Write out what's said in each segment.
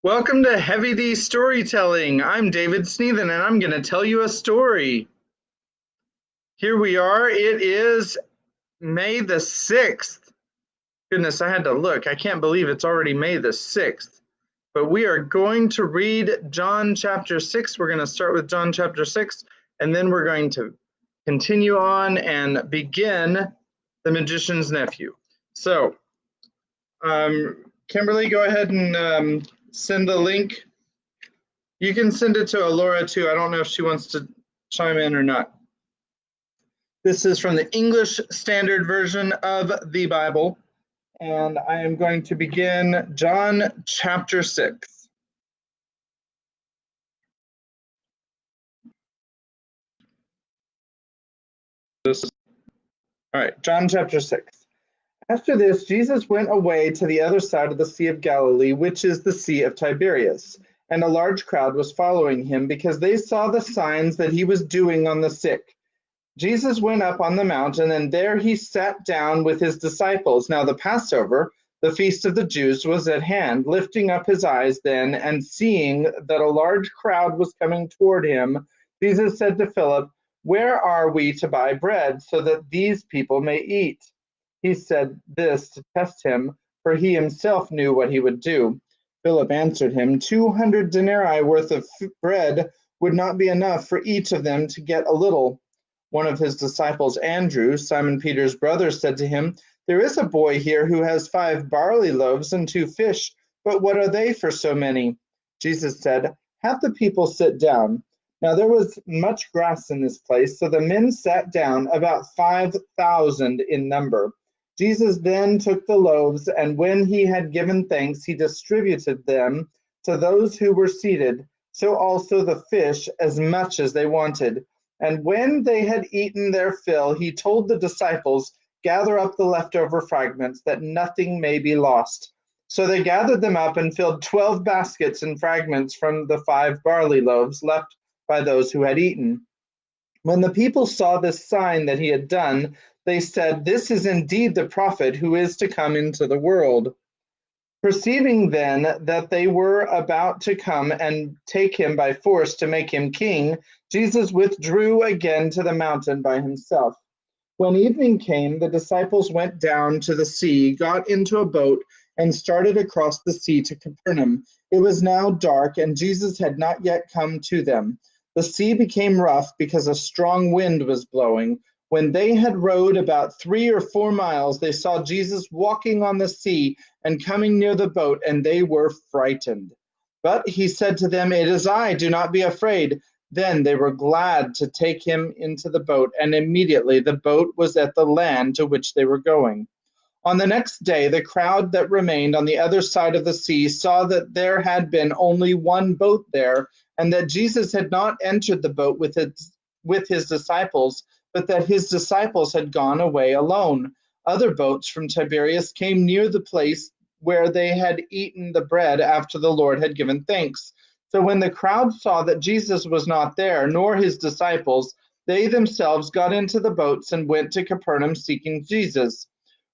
Welcome to Heavy D Storytelling. I'm David Sneathen, and I'm going to tell you a story. Here we are. It is May the 6th. Goodness, I had to look. I can't believe it's already May the 6th. But we are going to read John chapter 6. We're going to start with John chapter 6, and then we're going to continue on and begin The Magician's Nephew. So, Kimberly, go ahead and send the link. You can send it to Alora too. I don't know if she wants to chime in or not. This is from the English Standard Version of the Bible, and I am going to begin John chapter 6. All right, John chapter 6. After this, Jesus went away to the other side of the Sea of Galilee, which is the Sea of Tiberias, and a large crowd was following him because they saw the signs that he was doing on the sick. Jesus went up on the mountain, and there he sat down with his disciples. Now the Passover, the feast of the Jews, was at hand. Lifting up his eyes then, and seeing that a large crowd was coming toward him, Jesus said to Philip, "Where are we to buy bread, so that these people may eat?" He said this to test him, for he himself knew what he would do. Philip answered him, 200 denarii worth of bread would not be enough for each of them to get a little. One of his disciples, Andrew, Simon Peter's brother, said to him, "There is a boy here who has 5 barley loaves and 2 fish, but what are they for so many?" Jesus said, "Have the people sit down." Now there was much grass in this place, so the men sat down, about 5,000 in number. Jesus then took the loaves, and when he had given thanks, he distributed them to those who were seated, so also the fish, as much as they wanted. And when they had eaten their fill, he told the disciples, "Gather up the leftover fragments, that nothing may be lost." So they gathered them up and filled 12 baskets and fragments from the 5 barley loaves left by those who had eaten. When the people saw this sign that he had done, they said, "This is indeed the prophet who is to come into the world." Perceiving then that they were about to come and take him by force to make him king, Jesus withdrew again to the mountain by himself. When evening came, the disciples went down to the sea, got into a boat, and started across the sea to Capernaum. It was now dark, and Jesus had not yet come to them. The sea became rough because a strong wind was blowing. When they had rowed about 3 or 4 miles, they saw Jesus walking on the sea and coming near the boat, and they were frightened. But he said to them, "It is I, do not be afraid." Then they were glad to take him into the boat, and immediately the boat was at the land to which they were going. On the next day, the crowd that remained on the other side of the sea saw that there had been only one boat there, and that Jesus had not entered the boat with his disciples, but that his disciples had gone away alone. Other boats from Tiberias came near the place where they had eaten the bread after the Lord had given thanks. So when the crowd saw that Jesus was not there, nor his disciples, they themselves got into the boats and went to Capernaum seeking Jesus.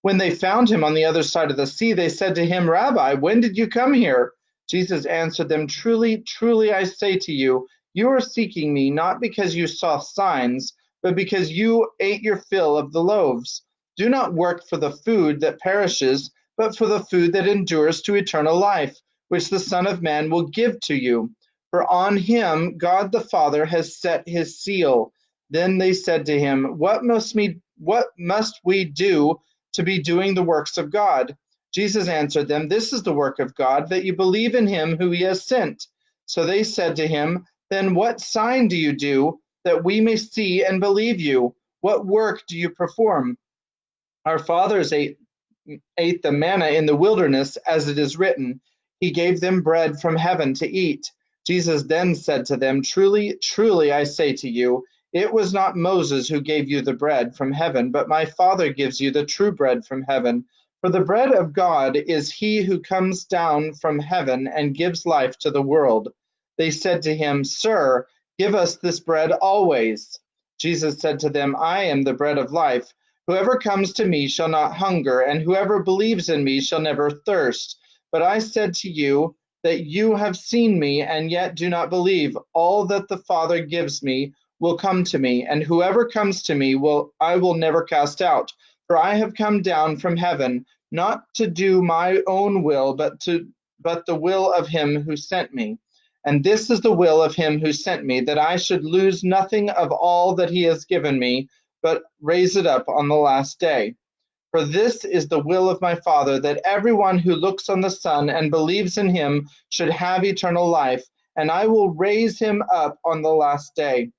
When they found him on the other side of the sea, they said to him, "Rabbi, when did you come here?" Jesus answered them, "Truly, truly, I say to you, you are seeking me not because you saw signs, but because you ate your fill of the loaves. Do not work for the food that perishes, but for the food that endures to eternal life, which the Son of Man will give to you. For on him God the Father has set his seal." Then they said to him, What must we do to be doing the works of God?" Jesus answered them, "This is the work of God, that you believe in him who he has sent." So they said to him, "Then what sign do you do, that we may see and believe you? What work do you perform? Our fathers ate the manna in the wilderness, as it is written, He gave them bread from heaven to eat." Jesus then said to them, "Truly, truly, I say to you, it was not Moses who gave you the bread from heaven, but my Father gives you the true bread from heaven. For the bread of God is he who comes down from heaven and gives life to the world." They said to him, "Sir, give us this bread always." Jesus said to them, "I am the bread of life. Whoever comes to me shall not hunger, and whoever believes in me shall never thirst. But I said to you that you have seen me and yet do not believe. All that the Father gives me will come to me, and whoever comes to me I will never cast out. For I have come down from heaven, not to do my own will, but the will of him who sent me. And this is the will of him who sent me, that I should lose nothing of all that he has given me, but raise it up on the last day. For this is the will of my Father, that everyone who looks on the Son and believes in him should have eternal life, and I will raise him up on the last day.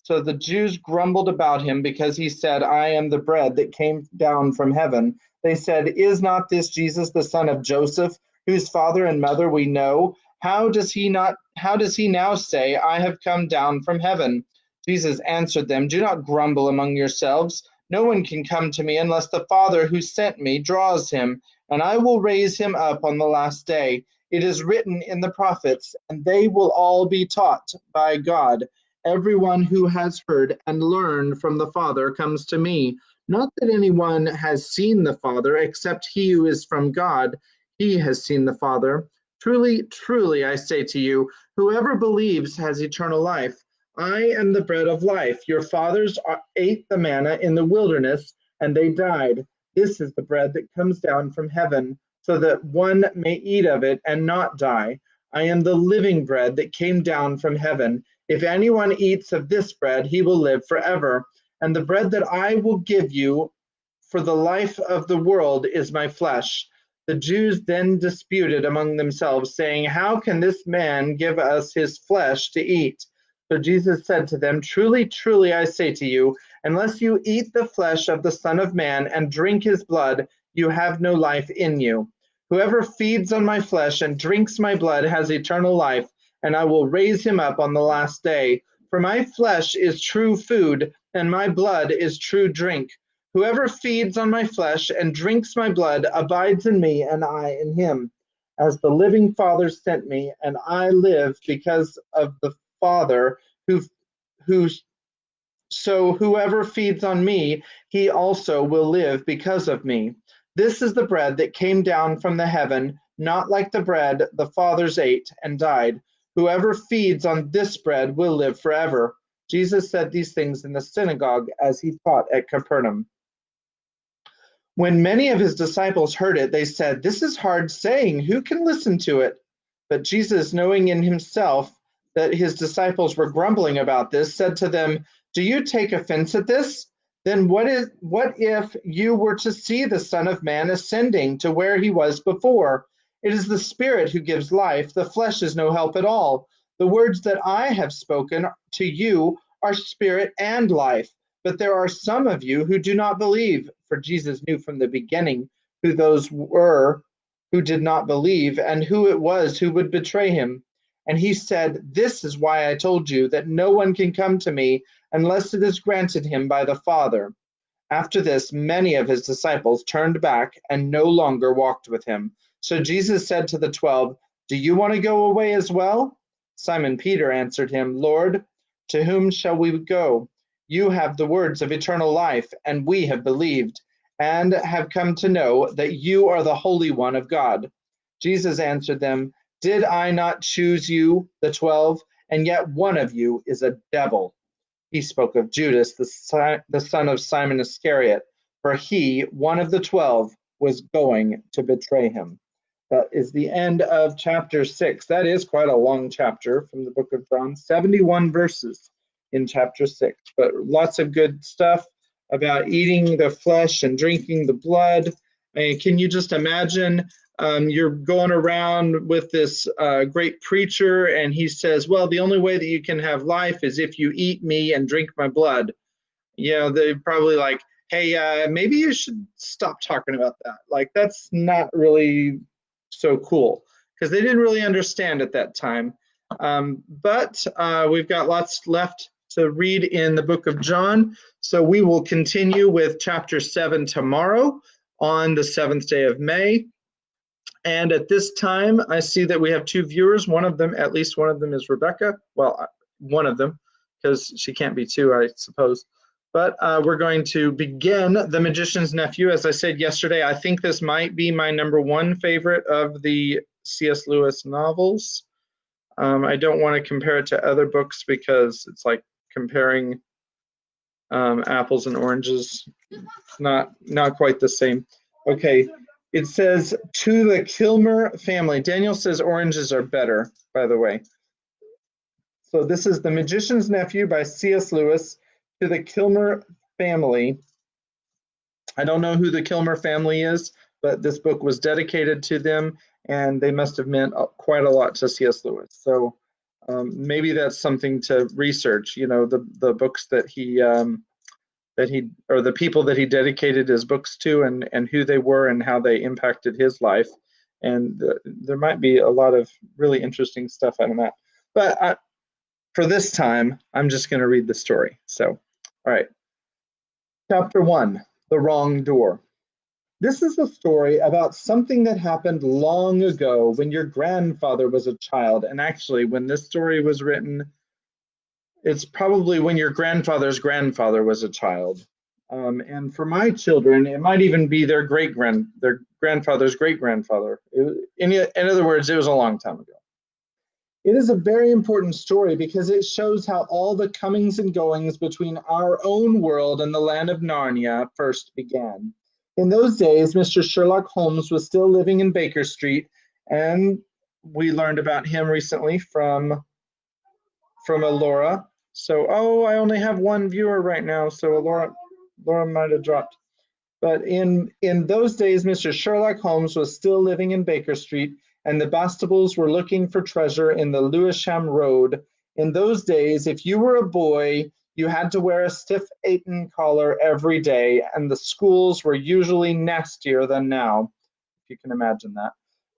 So the Jews grumbled about him because he said, I am the bread that came down from heaven. They said, Is not this Jesus the son of Joseph, whose father and mother we know? How does he now say, I have come down from heaven? Jesus answered them, Do not grumble among yourselves. No one can come to me unless the Father who sent me draws him, and I will raise him up on the last day. It is written in the prophets, and they will all be taught by God. Everyone who has heard and learned from the Father comes to me. Not that anyone has seen the Father, except he who is from God. He has seen the Father. Truly, truly, I say to you, whoever believes has eternal life. I am the bread of life. Your fathers ate the manna in the wilderness, and they died. This is the bread that comes down from heaven, so that one may eat of it and not die. I am the living bread that came down from heaven. If anyone eats of this bread, he will live forever. And the bread that I will give you for the life of the world is my flesh. The Jews then disputed among themselves, saying, How can this man give us his flesh to eat? So Jesus said to them, Truly, truly, I say to you, unless you eat the flesh of the Son of Man and drink his blood, you have no life in you. Whoever feeds on my flesh and drinks my blood has eternal life, and I will raise him up on the last day. For my flesh is true food, and my blood is true drink. Whoever feeds on my flesh and drinks my blood abides in me, and I in him. As the living Father sent me, and I live because of the Father who so whoever feeds on me, he also will live because of me. This is the bread that came down from the heaven, not like the bread the fathers ate and died. Whoever feeds on this bread will live forever. Jesus said these things in the synagogue as he taught at Capernaum. When many of his disciples heard it, they said, This is hard saying. Who can listen to it? But Jesus, knowing in himself that his disciples were grumbling about this, said to them, Do you take offense at this? Then what if you were to see the Son of Man ascending to where he was before? It is the Spirit who gives life. The flesh is no help at all. The words that I have spoken to you are spirit and life. But there are some of you who do not believe. For Jesus knew from the beginning who those were who did not believe and who it was who would betray him. And he said, This is why I told you that no one can come to me unless it is granted him by the Father. After this, many of his disciples turned back and no longer walked with him. So Jesus said to the 12, Do you want to go away as well? Simon Peter answered him, Lord, to whom shall we go? You have the words of eternal life, and we have believed, and have come to know that you are the Holy One of God. Jesus answered them, Did I not choose you, the 12, and yet one of you is a devil? He spoke of Judas, the son of Simon Iscariot, for he, one of the 12, was going to betray him. That is the end of chapter 6. That is quite a long chapter from the book of John, 71 verses in chapter 6, but lots of good stuff about eating the flesh and drinking the blood. I mean, can you just imagine you're going around with this great preacher, and he says, well, the only way that you can have life is if you eat me and drink my blood. You know, they're probably like, hey, maybe you should stop talking about that. Like, that's not really so cool, because they didn't really understand at that time. But we've got lots left to read in the book of John. So we will continue with chapter 7 tomorrow on the 7th day of May. And at this time, I see that we have two viewers. One of them, at least one of them, is Rebecca. Well, one of them, because she can't be two, I suppose. But we're going to begin The Magician's Nephew. As I said yesterday, I think this might be my #1 favorite of the C.S. Lewis novels. I don't want to compare it to other books because it's like comparing apples and oranges. Not quite the same. Okay, it says to the Kilmer family. Daniel says oranges are better, by the way. So this is The Magician's Nephew by C.S. Lewis to the Kilmer family. I don't know who the Kilmer family is, but this book was dedicated to them, and they must have meant quite a lot to C.S. Lewis. So maybe that's something to research. You know, the books that he or the people that he dedicated his books to, and who they were and how they impacted his life. And there might be a lot of really interesting stuff out of that. But for this time, I'm just going to read the story. So, all right. Chapter 1, The Wrong Door. This is a story about something that happened long ago when your grandfather was a child. And actually, when this story was written, it's probably when your grandfather's grandfather was a child. And for my children, it might even be their grandfather's great grandfather. In other words, it was a long time ago. It is a very important story because it shows how all the comings and goings between our own world and the land of Narnia first began. In those days, Mr. Sherlock Holmes was still living in Baker Street, and we learned about him recently from Alora. So, I only have one viewer right now, so Laura might have dropped. But in those days, Mr. Sherlock Holmes was still living in Baker Street, and the Bastables were looking for treasure in the Lewisham Road. In those days, if you were a boy, you had to wear a stiff Ayton collar every day, and the schools were usually nastier than now, if you can imagine that.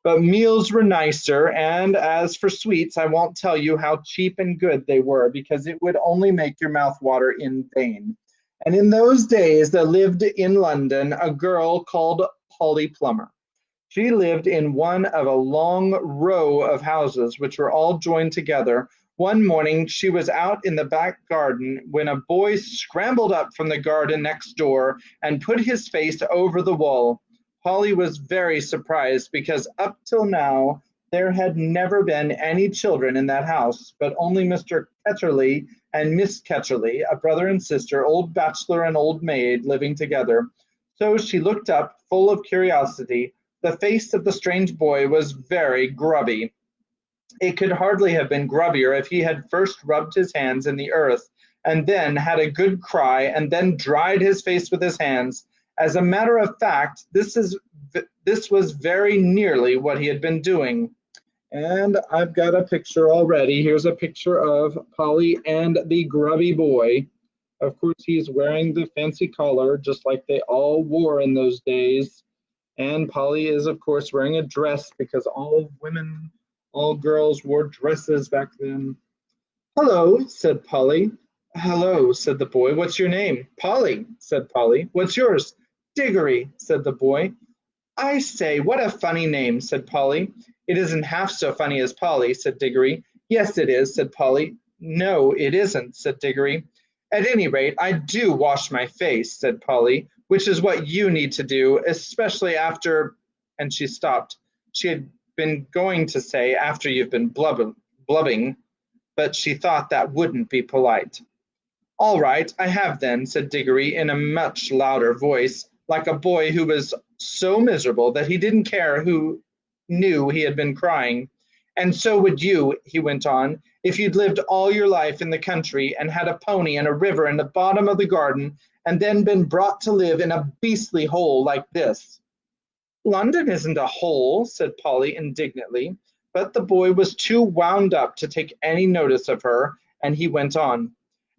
But meals were nicer, and as for sweets, I won't tell you how cheap and good they were, because it would only make your mouth water in vain. And in those days there lived in London a girl called Polly Plummer. She lived in one of a long row of houses which were all joined together. One morning she was out in the back garden when a boy scrambled up from the garden next door and put his face over the wall. Polly was very surprised because up till now there had never been any children in that house, but only Mr. Ketterley and Miss Ketterley, a brother and sister, old bachelor and old maid, living together. So she looked up, full of curiosity. The face of the strange boy was very grubby. It could hardly have been grubbier if he had first rubbed his hands in the earth, and then had a good cry, and then dried his face with his hands. As a matter of fact, this was very nearly what he had been doing. And I've got a picture already. Here's a picture of Polly and the grubby boy. Of course, he's wearing the fancy collar, just like they all wore in those days. And Polly is, of course, wearing a dress because all girls wore dresses back then. Hello, said Polly. Hello, said the boy. What's your name? Polly, said Polly. What's yours? Diggory, said the boy. I say, what a funny name, said Polly. It isn't half so funny as Polly, said Diggory. Yes, it is, said Polly. No, it isn't, said Diggory. At any rate, I do wash my face, said Polly, which is what you need to do, especially after, and she stopped. She had been going to say, after you've been blubbing, but she thought that wouldn't be polite. All right, I have then, said Diggory in a much louder voice, like a boy who was so miserable that he didn't care who knew he had been crying. And so would you, he went on, if you'd lived all your life in the country and had a pony and a river and the bottom of the garden, and then been brought to live in a beastly hole like this. London isn't a hole, said Polly indignantly, but the boy was too wound up to take any notice of her, and he went on.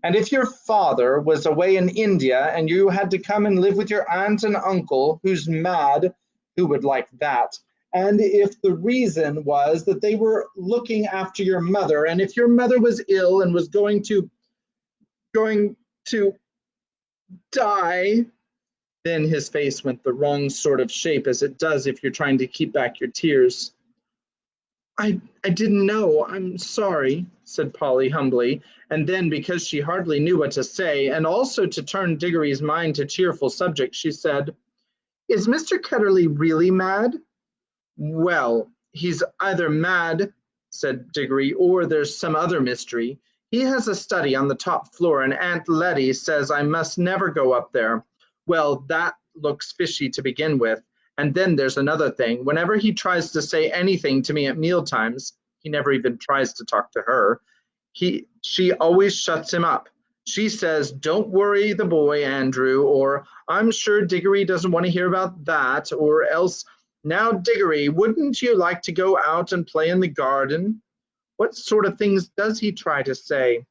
And if your father was away in India and you had to come and live with your aunt and uncle, who's mad, who would like that? And if the reason was that they were looking after your mother, and if your mother was ill and was going to die, then his face went the wrong sort of shape, as it does if you're trying to keep back your tears. I didn't know. I'm sorry, said Polly humbly, and then, because she hardly knew what to say, and also to turn Diggory's mind to cheerful subjects, she said, Is Mr. Ketterley really mad? Well, he's either mad, said Diggory, or there's some other mystery. He has a study on the top floor, and Aunt Letty says I must never go up there. Well, that looks fishy to begin with. And then there's another thing. Whenever he tries to say anything to me at mealtimes, he never even tries to talk to her, she always shuts him up. She says, "Don't worry the boy, Andrew," or "I'm sure Diggory doesn't want to hear about that," or else, "Now, Diggory, wouldn't you like to go out and play in the garden?" What sort of things does he try to say?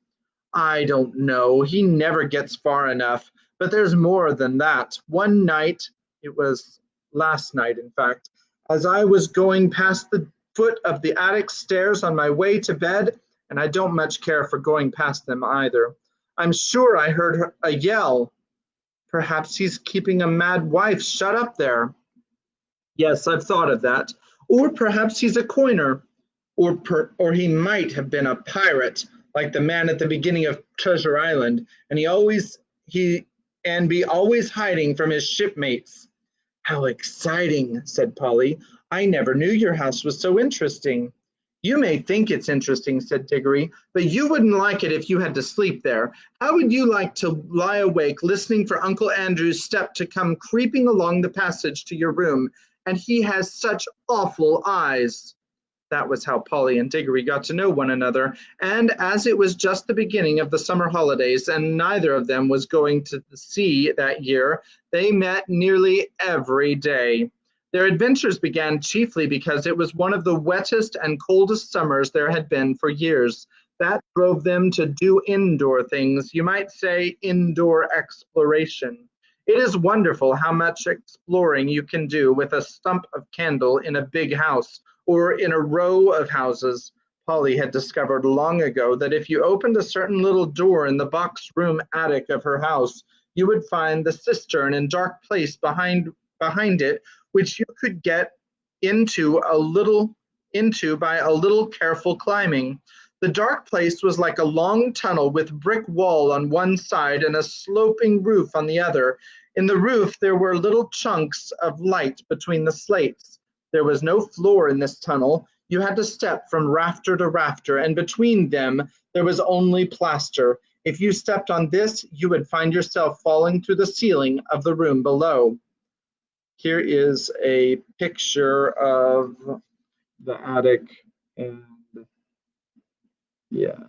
I don't know. He never gets far enough. But there's more than that. One night, it was last night, in fact, as I was going past the foot of the attic stairs on my way to bed, and I don't much care for going past them either, I'm sure I heard a yell. Perhaps he's keeping a mad wife shut up there. Yes, I've thought of that. Or perhaps he's a coiner. Or he might have been a pirate, like the man at the beginning of Treasure Island, and be always hiding from his shipmates. How exciting, said Polly. I never knew your house was so interesting. You may think it's interesting, said Diggory, but you wouldn't like it if you had to sleep there. How would you like to lie awake listening for Uncle Andrew's step to come creeping along the passage to your room, and he has such awful eyes? That was how Polly and Diggory got to know one another, and as it was just the beginning of the summer holidays and neither of them was going to the sea that year, they met nearly every day. Their adventures began chiefly because it was one of the wettest and coldest summers there had been for years. That drove them to do indoor things, you might say indoor exploration. It is wonderful how much exploring you can do with a stump of candle in a big house or in a row of houses. Polly had discovered long ago that if you opened a certain little door in the box room attic of her house, you would find the cistern and dark place behind it, which you could get into by a little careful climbing. The dark place was like a long tunnel with brick wall on one side and a sloping roof on the other. In the roof there were little chunks of light between the slates. There was no floor in this tunnel. You had to step from rafter to rafter, and between them there was only plaster. If you stepped on this, you would find yourself falling through the ceiling of the room below. Here is a picture of the attic, and yeah.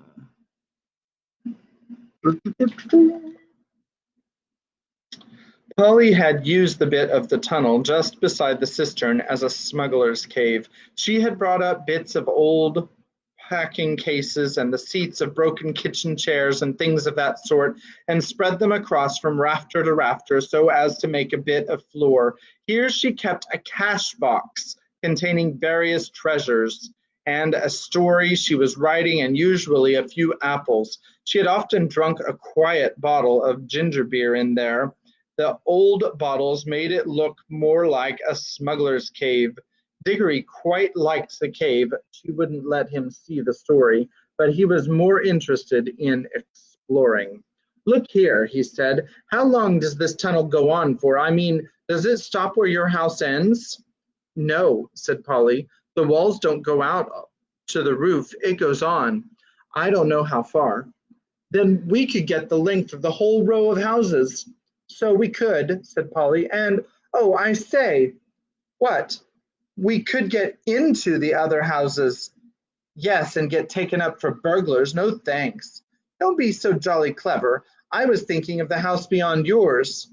Polly had used the bit of the tunnel just beside the cistern as a smuggler's cave. She had brought up bits of old packing cases and the seats of broken kitchen chairs and things of that sort, and spread them across from rafter to rafter so as to make a bit of floor. Here she kept a cash box containing various treasures and a story she was writing, and usually a few apples. She had often drunk a quiet bottle of ginger beer in there. The old bottles made it look more like a smuggler's cave. Diggory quite liked the cave. She wouldn't let him see the story, but he was more interested in exploring. Look here, he said. How long does this tunnel go on for? I mean, does it stop where your house ends? No, said Polly. The walls don't go out to the roof. It goes on. I don't know how far. Then we could get the length of the whole row of houses. So we could, said Polly. And, oh, I say, what? We could get into the other houses. Yes, and get taken up for burglars. No thanks. Don't be so jolly clever. I was thinking of the house beyond yours.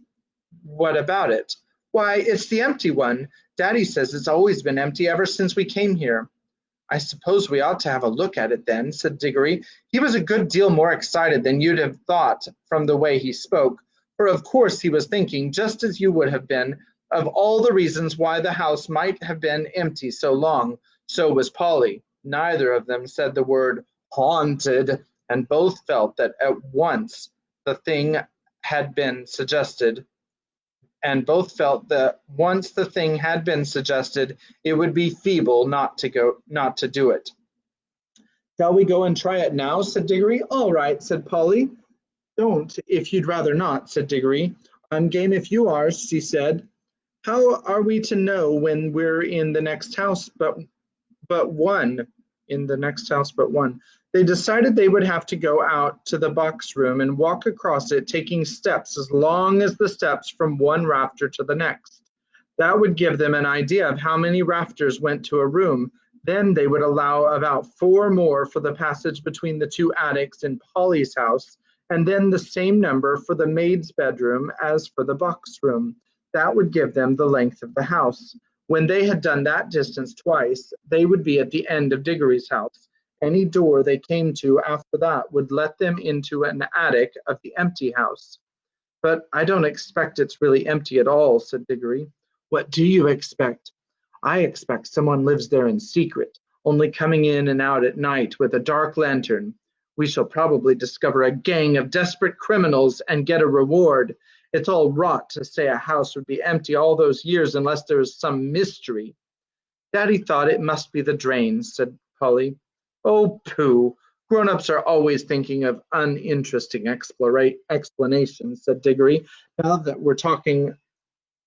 What about it? Why, it's the empty one. Daddy says it's always been empty ever since we came here. I suppose we ought to have a look at it then, said Diggory. He was a good deal more excited than you'd have thought from the way he spoke, for of course he was thinking, just as you would have been, of all the reasons why the house might have been empty so long. So was Polly. Neither of them said the word haunted, and both felt that at once the thing had been suggested and both felt that once the thing had been suggested, it would be feeble not to do it. Shall we go and try it now? Said Diggory. All right, said Polly. Don't, if you'd rather not, said Diggory. I'm game if you are, she said. How are we to know when we're in the next house but one, in the next house but one. They decided they would have to go out to the box room and walk across it, taking steps as long as the steps from one rafter to the next. That would give them an idea of how many rafters went to a room. Then they would allow about four more for the passage between the two attics in Polly's house, and then the same number for the maid's bedroom as for the box room. That would give them the length of the house. When they had done that distance twice, they would be at the end of Diggory's house. Any door they came to after that would let them into an attic of the empty house. But I don't expect it's really empty at all, said Diggory. What do you expect? I expect someone lives there in secret, only coming in and out at night with a dark lantern. We shall probably discover a gang of desperate criminals and get a reward. It's all rot to say a house would be empty all those years unless there is some mystery. Daddy thought it must be the drains, said Polly. Oh, pooh! Grown-ups are always thinking of uninteresting explanations, said Diggory.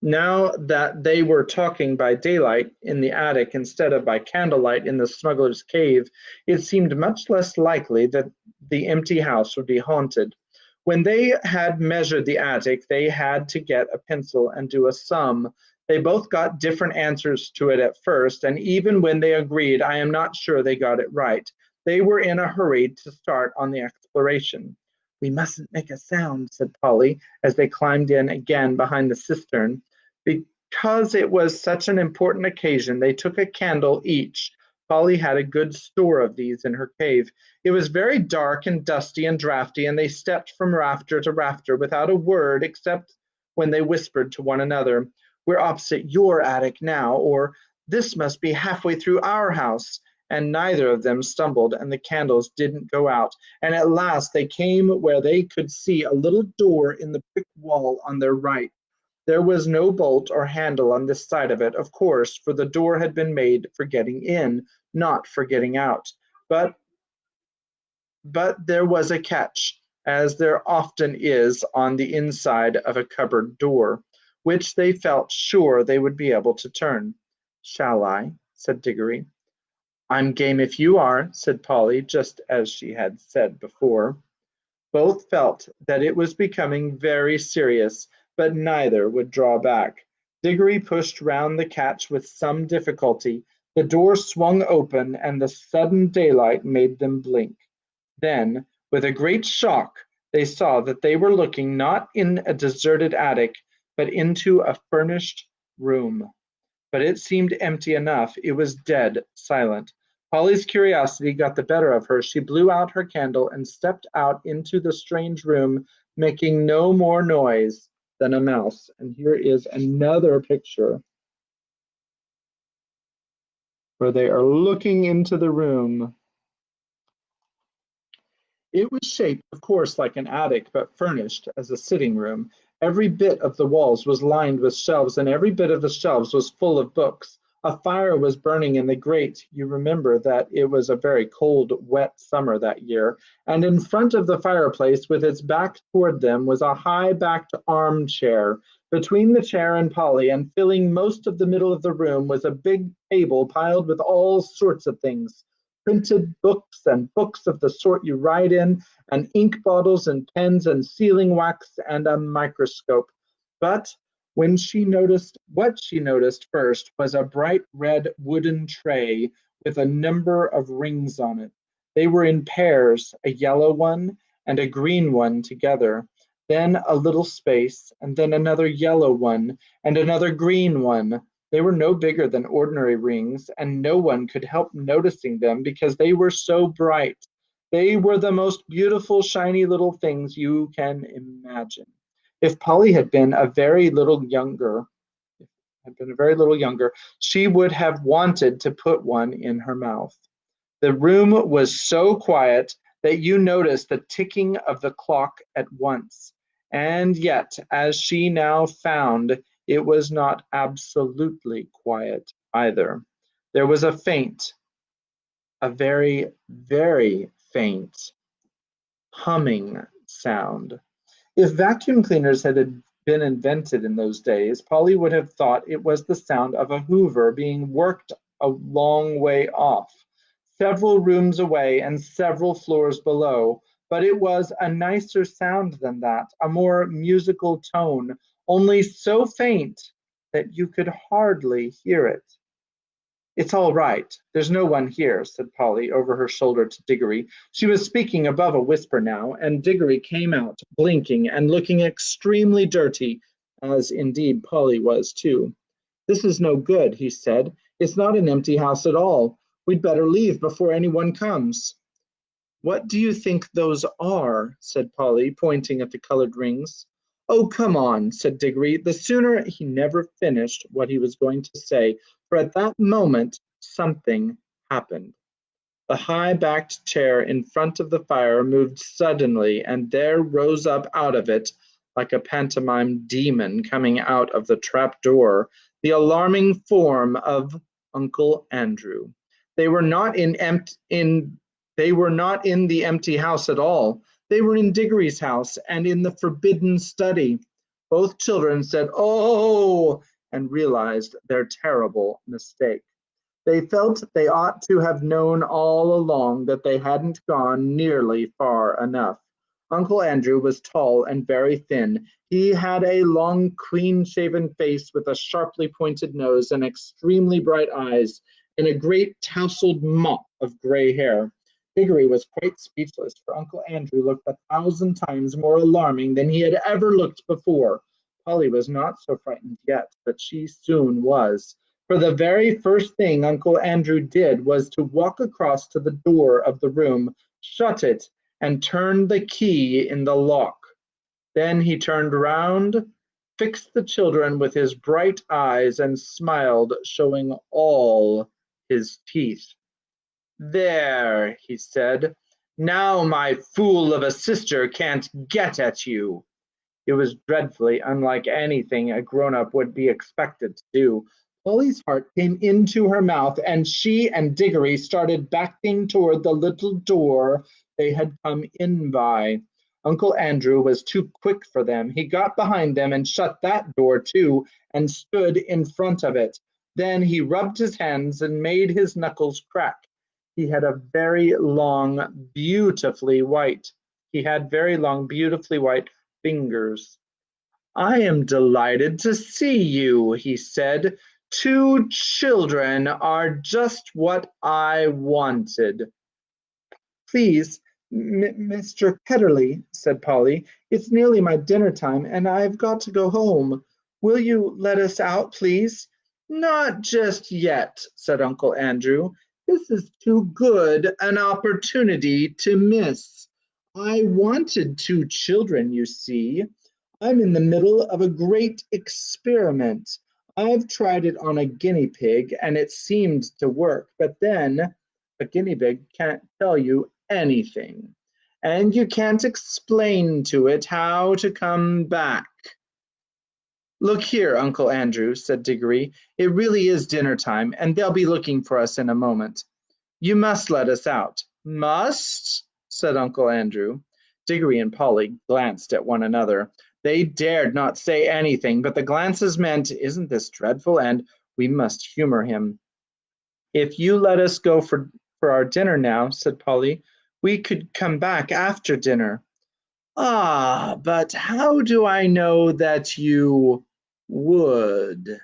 Now that they were talking by daylight in the attic instead of by candlelight in the smuggler's cave, it seemed much less likely that the empty house would be haunted. When they had measured the attic, they had to get a pencil and do a sum. They both got different answers to it at first, and even when they agreed, I am not sure they got it right. They were in a hurry to start on the exploration. We mustn't make a sound, said Polly, as they climbed in again behind the cistern. Because it was such an important occasion, they took a candle each. Polly had a good store of these in her cave. It was very dark and dusty and draughty, and they stepped from rafter to rafter without a word except when they whispered to one another, We're opposite your attic now, or this must be halfway through our house. And neither of them stumbled, and the candles didn't go out. And at last they came where they could see a little door in the brick wall on their right. There was no bolt or handle on this side of it, of course, for the door had been made for getting in, not for getting out. But there was a catch, as there often is on the inside of a cupboard door, which they felt sure they would be able to turn. Shall I? Said Diggory. I'm game if you are, said Polly, just as she had said before. Both felt that it was becoming very serious, but neither would draw back. Diggory pushed round the catch with some difficulty. The door swung open, and the sudden daylight made them blink. Then, with a great shock, they saw that they were looking not in a deserted attic, but into a furnished room. But it seemed empty enough. It was dead silent. Polly's curiosity got the better of her. She blew out her candle and stepped out into the strange room, making no more noise than a mouse. And here is another picture where they are looking into the room. It was shaped, of course, like an attic, but furnished as a sitting room. Every bit of the walls was lined with shelves, and every bit of the shelves was full of books. A fire was burning in the grate. You remember that it was a very cold, wet summer that year. And in front of the fireplace, with its back toward them, was a high-backed armchair. Between the chair and Polly, and filling most of the middle of the room, was a big table piled with all sorts of things. Printed books and books of the sort you write in, and ink bottles and pens and sealing wax and a microscope. But what she noticed first was a bright red wooden tray with a number of rings on it. They were in pairs, a yellow one and a green one together, then a little space, and then another yellow one and another green one. They were no bigger than ordinary rings, and no one could help noticing them because they were so bright. They were the most beautiful, shiny little things you can imagine. If Polly had been a very little younger, she would have wanted to put one in her mouth. The room was so quiet that you noticed the ticking of the clock at once. And yet, as she now found, it was not absolutely quiet either. There was a very, very faint humming sound. If vacuum cleaners had been invented in those days, Polly would have thought it was the sound of a hoover being worked a long way off, several rooms away and several floors below, but it was a nicer sound than that, a more musical tone, only so faint that you could hardly hear it. It's all right. There's no one here, said Polly over her shoulder to Diggory. She was speaking above a whisper now, and Diggory came out, blinking and looking extremely dirty, as indeed Polly was too. This is no good, he said. It's not an empty house at all. We'd better leave before anyone comes. What do you think those are? Said Polly, pointing at the colored rings. Oh, come on, said Diggory. The sooner he never finished what he was going to say, for at that moment something happened. The high-backed chair in front of the fire moved suddenly, and there rose up out of it, like a pantomime demon coming out of the trap-door, the alarming form of Uncle Andrew. They were not in the empty house at all. They were in Diggory's house and in the forbidden study. Both children said, "Oh!" and realized their terrible mistake. They felt they ought to have known all along that they hadn't gone nearly far enough. Uncle Andrew was tall and very thin. He had a long, clean-shaven face with a sharply pointed nose and extremely bright eyes, and a great tousled mop of gray hair. Diggory was quite speechless, for Uncle Andrew looked 1,000 times more alarming than he had ever looked before. Polly was not so frightened yet, but she soon was. For the very first thing Uncle Andrew did was to walk across to the door of the room, shut it, and turn the key in the lock. Then he turned round, fixed the children with his bright eyes, and smiled, showing all his teeth. "There," he said, "now my fool of a sister can't get at you." It was dreadfully unlike anything a grown-up would be expected to do. Polly's heart came into her mouth, and she and Diggory started backing toward the little door they had come in by. Uncle Andrew was too quick for them. He got behind them and shut that door too, and stood in front of it. Then he rubbed his hands and made his knuckles crack. He had very long, beautifully white fingers. "I am delighted to see you," he said. "Two children are just what I wanted." "Please, Mr. Petterly," said Polly, "it's nearly my dinner time, and I've got to go home. Will you let us out, please?" "Not just yet," said Uncle Andrew. "This is too good an opportunity to miss. I wanted two children, you see. I'm in the middle of a great experiment. I've tried it on a guinea pig, and it seemed to work, but then a guinea pig can't tell you anything, and you can't explain to it how to come back." "Look here, Uncle Andrew," said Diggory, "it really is dinner time, and they'll be looking for us in a moment. You must let us out." "Must?" said Uncle Andrew. Diggory and Polly glanced at one another. They dared not say anything, but the glances meant, "Isn't this dreadful?" and "We must humor him." "If you let us go for our dinner now," said Polly, "we could come back after dinner." "Ah, but how do I know that you would?"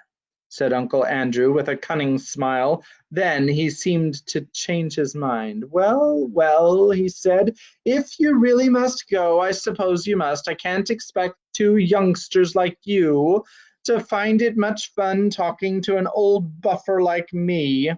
said Uncle Andrew with a cunning smile. Then he seemed to change his mind. "Well, well," he said, "if you really must go, I suppose you must. I can't expect two youngsters like you to find it much fun talking to an old buffer like me."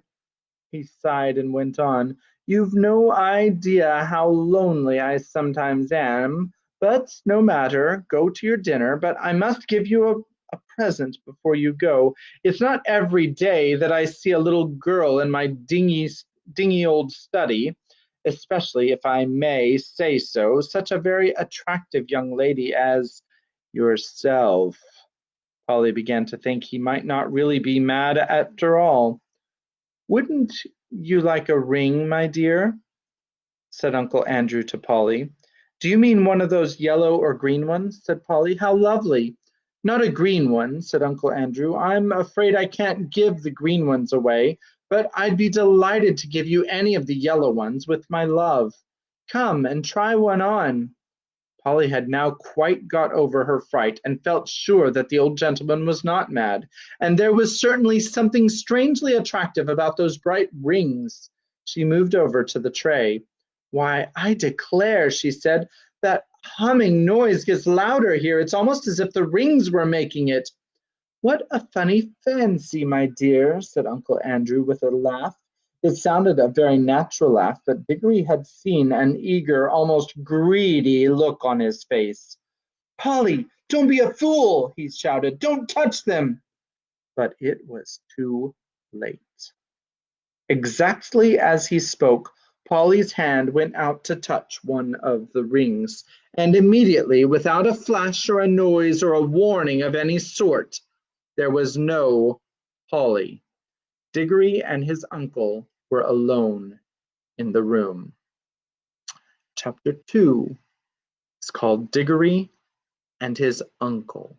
He sighed and went on, "You've no idea how lonely I sometimes am, but no matter, go to your dinner. But I must give you a present before you go. It's not every day that I see a little girl in my dingy old study, especially, if I may say so, such a very attractive young lady as yourself." Polly began to think he might not really be mad after all. "Wouldn't you like a ring, my dear?" said Uncle Andrew to Polly. "Do you mean one of those yellow or green ones?" said Polly. "How lovely!" "Not a green one," said Uncle Andrew. "I'm afraid I can't give the green ones away, but I'd be delighted to give you any of the yellow ones with my love. Come and try one on." Polly had now quite got over her fright and felt sure that the old gentleman was not mad, and there was certainly something strangely attractive about those bright rings. She moved over to the tray. "Why, I declare," she said, "that humming noise gets louder here. It's almost as if the rings were making it." "What a funny fancy, my dear," said Uncle Andrew with a laugh. It sounded a very natural laugh, but Diggory had seen an eager, almost greedy look on his face. "Polly, don't be a fool," he shouted. "Don't touch them." But it was too late. Exactly as he spoke, Polly's hand went out to touch one of the rings, and immediately, without a flash or a noise or a warning of any sort, there was no Polly. Diggory and his uncle were alone in the room. Chapter 2 is called Diggory and His Uncle.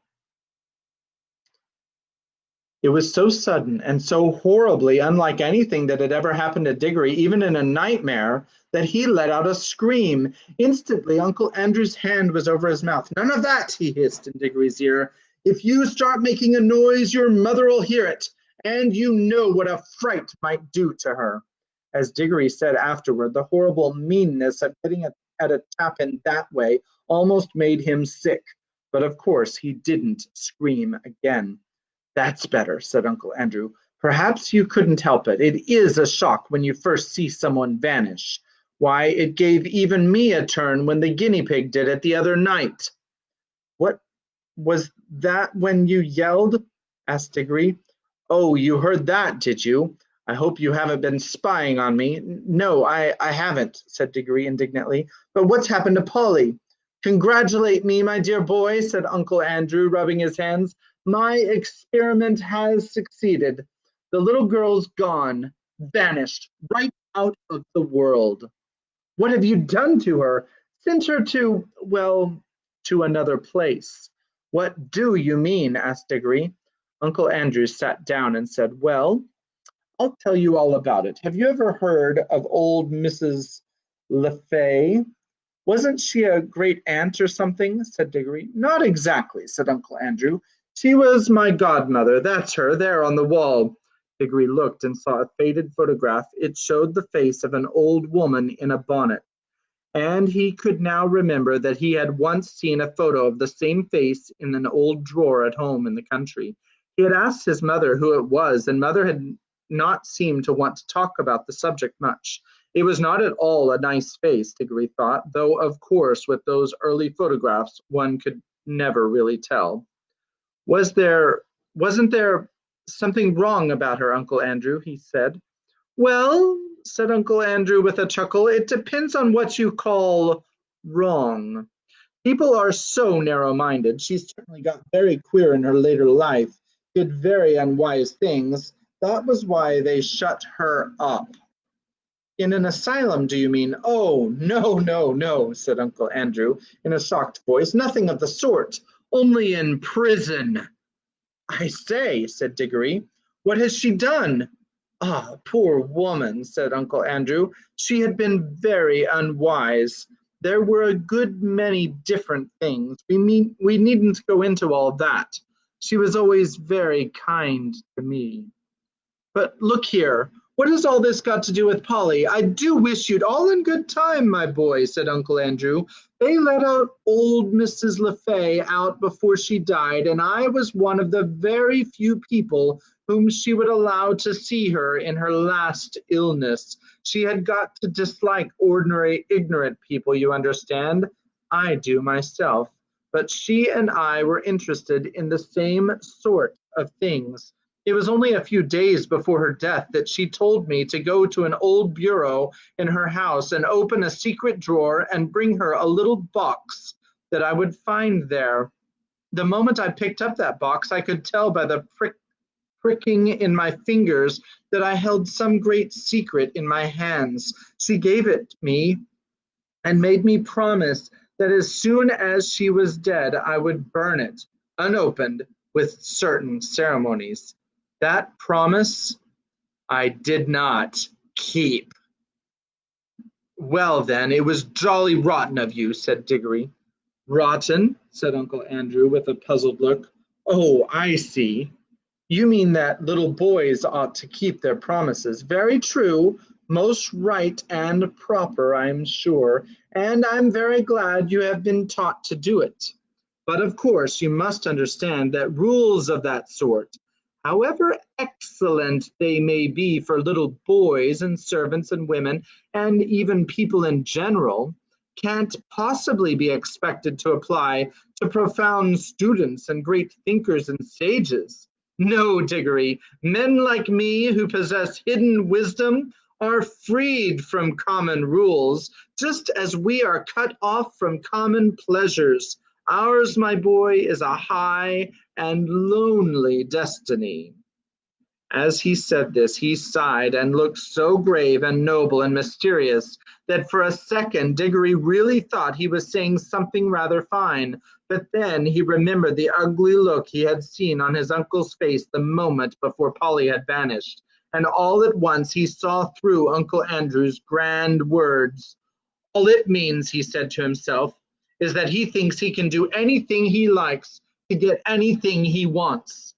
It was so sudden and so horribly unlike anything that had ever happened to Diggory, even in a nightmare, that he let out a scream. Instantly, Uncle Andrew's hand was over his mouth. "None of that," he hissed in Diggory's ear. "If you start making a noise, your mother'll hear it, and you know what a fright might do to her." As Diggory said afterward, the horrible meanness of getting at a chap in that way almost made him sick. But of course he didn't scream again. "That's better," said Uncle Andrew. "Perhaps you couldn't help it. It is a shock when you first see someone vanish. Why, it gave even me a turn when the guinea pig did it the other night." "What was that when you yelled?" asked Diggory. "Oh, you heard that, did you? I hope you haven't been spying on me." "No, I haven't," said Diggory indignantly. "But what's happened to Polly?" "Congratulate me, my dear boy," said Uncle Andrew, rubbing his hands. "My experiment has succeeded. The little girl's gone, vanished, right out of the world." "What have you done to her?" "Sent her to, well, to another place." "What do you mean?" asked Diggory. Uncle Andrew sat down and said, "Well, I'll tell you all about it. Have you ever heard of old Mrs. LeFay?" "Wasn't she a great aunt or something?" said Diggory. "Not exactly," said Uncle Andrew. "She was my godmother. That's her, there on the wall." Diggory looked and saw a faded photograph. It showed the face of an old woman in a bonnet, and he could now remember that he had once seen a photo of the same face in an old drawer at home in the country. He had asked his mother who it was, and Mother had not seemed to want to talk about the subject much. It was not at all a nice face, Diggory thought, though of course with those early photographs one could never really tell. Wasn't there something wrong about her, Uncle Andrew?" he said. "Well," said Uncle Andrew with a chuckle, "it depends on what you call wrong. People are so narrow-minded. She certainly got very queer in her later life, did very unwise things. That was why they shut her up." "In an asylum, do you mean?" "Oh, no, no, no," said Uncle Andrew in a shocked voice. "Nothing of the sort. Only in prison." "I say," said Diggory, "what has she done?" "Ah, poor woman," said Uncle Andrew. "She had been very unwise. There were a good many different things. We needn't go into all that. She was always very kind to me." "But look here, what has all this got to do with Polly? I do wish you'd all in good time, my boy," said Uncle Andrew. "They let out old Mrs. LeFay out before she died, and I was one of the very few people whom she would allow to see her in her last illness. She had got to dislike ordinary ignorant people, you understand. I do myself. But she and I were interested in the same sort of things. It was only a few days before her death that she told me to go to an old bureau in her house and open a secret drawer and bring her a little box that I would find there. The moment I picked up that box, I could tell by the pricking in my fingers that I held some great secret in my hands. She gave it me and made me promise that as soon as she was dead, I would burn it, unopened, with certain ceremonies. That promise I did not keep. Well, then, it was jolly rotten of you, said Diggory. Rotten, said Uncle Andrew with a puzzled look. Oh, I see. You mean that little boys ought to keep their promises. Very true, most right and proper, I'm sure, and I'm very glad you have been taught to do it. But of course, you must understand that rules of that sort, however excellent they may be for little boys and servants and women, and even people in general, can't possibly be expected to apply to profound students and great thinkers and sages. No, Diggory, men like me who possess hidden wisdom are freed from common rules, just as we are cut off from common pleasures. Ours, my boy, is a high and lonely destiny. As he said this, he sighed and looked so grave and noble and mysterious that for a second Diggory really thought he was saying something rather fine. But then he remembered the ugly look he had seen on his uncle's face the moment before Polly had vanished, and all at once he saw through Uncle Andrew's grand words. All it means, he said to himself, is that he thinks he can do anything he likes to get anything he wants.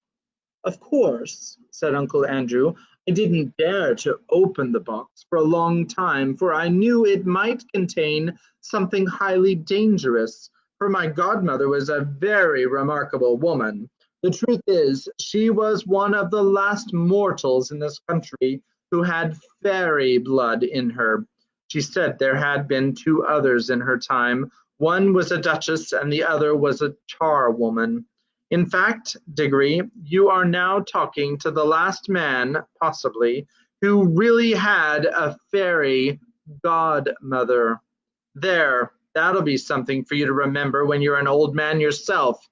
Of course, said Uncle Andrew, I didn't dare to open the box for a long time, for I knew it might contain something highly dangerous, for my godmother was a very remarkable woman. The truth is, she was one of the last mortals in this country who had fairy blood in her. She said there had been two others in her time. One was a duchess and the other was a charwoman. In fact, Diggory, you are now talking to the last man, possibly, who really had a fairy godmother. There, that'll be something for you to remember when you're an old man yourself.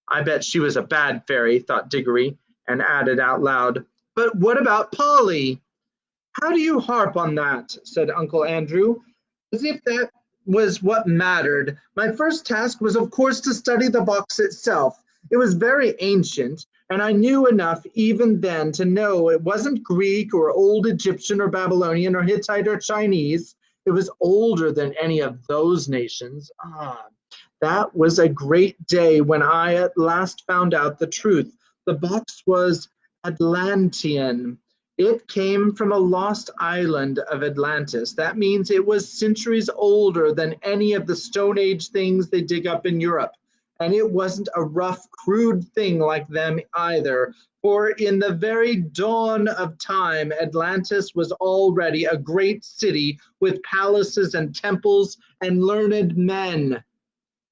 I bet she was a bad fairy, thought Diggory, and added out loud, but what about Polly? How do you harp on that? Said Uncle Andrew, as if that was what mattered. My first task was, of course, to study the box itself. It was very ancient, and I knew enough even then to know it wasn't Greek or old Egyptian or Babylonian or Hittite or Chinese. It was older than any of those nations. That was a great day when I at last found out the truth. The box was Atlantean. It came from a lost island of Atlantis. That means it was centuries older than any of the Stone Age things they dig up in Europe. And it wasn't a rough, crude thing like them either. For in the very dawn of time, Atlantis was already a great city with palaces and temples and learned men.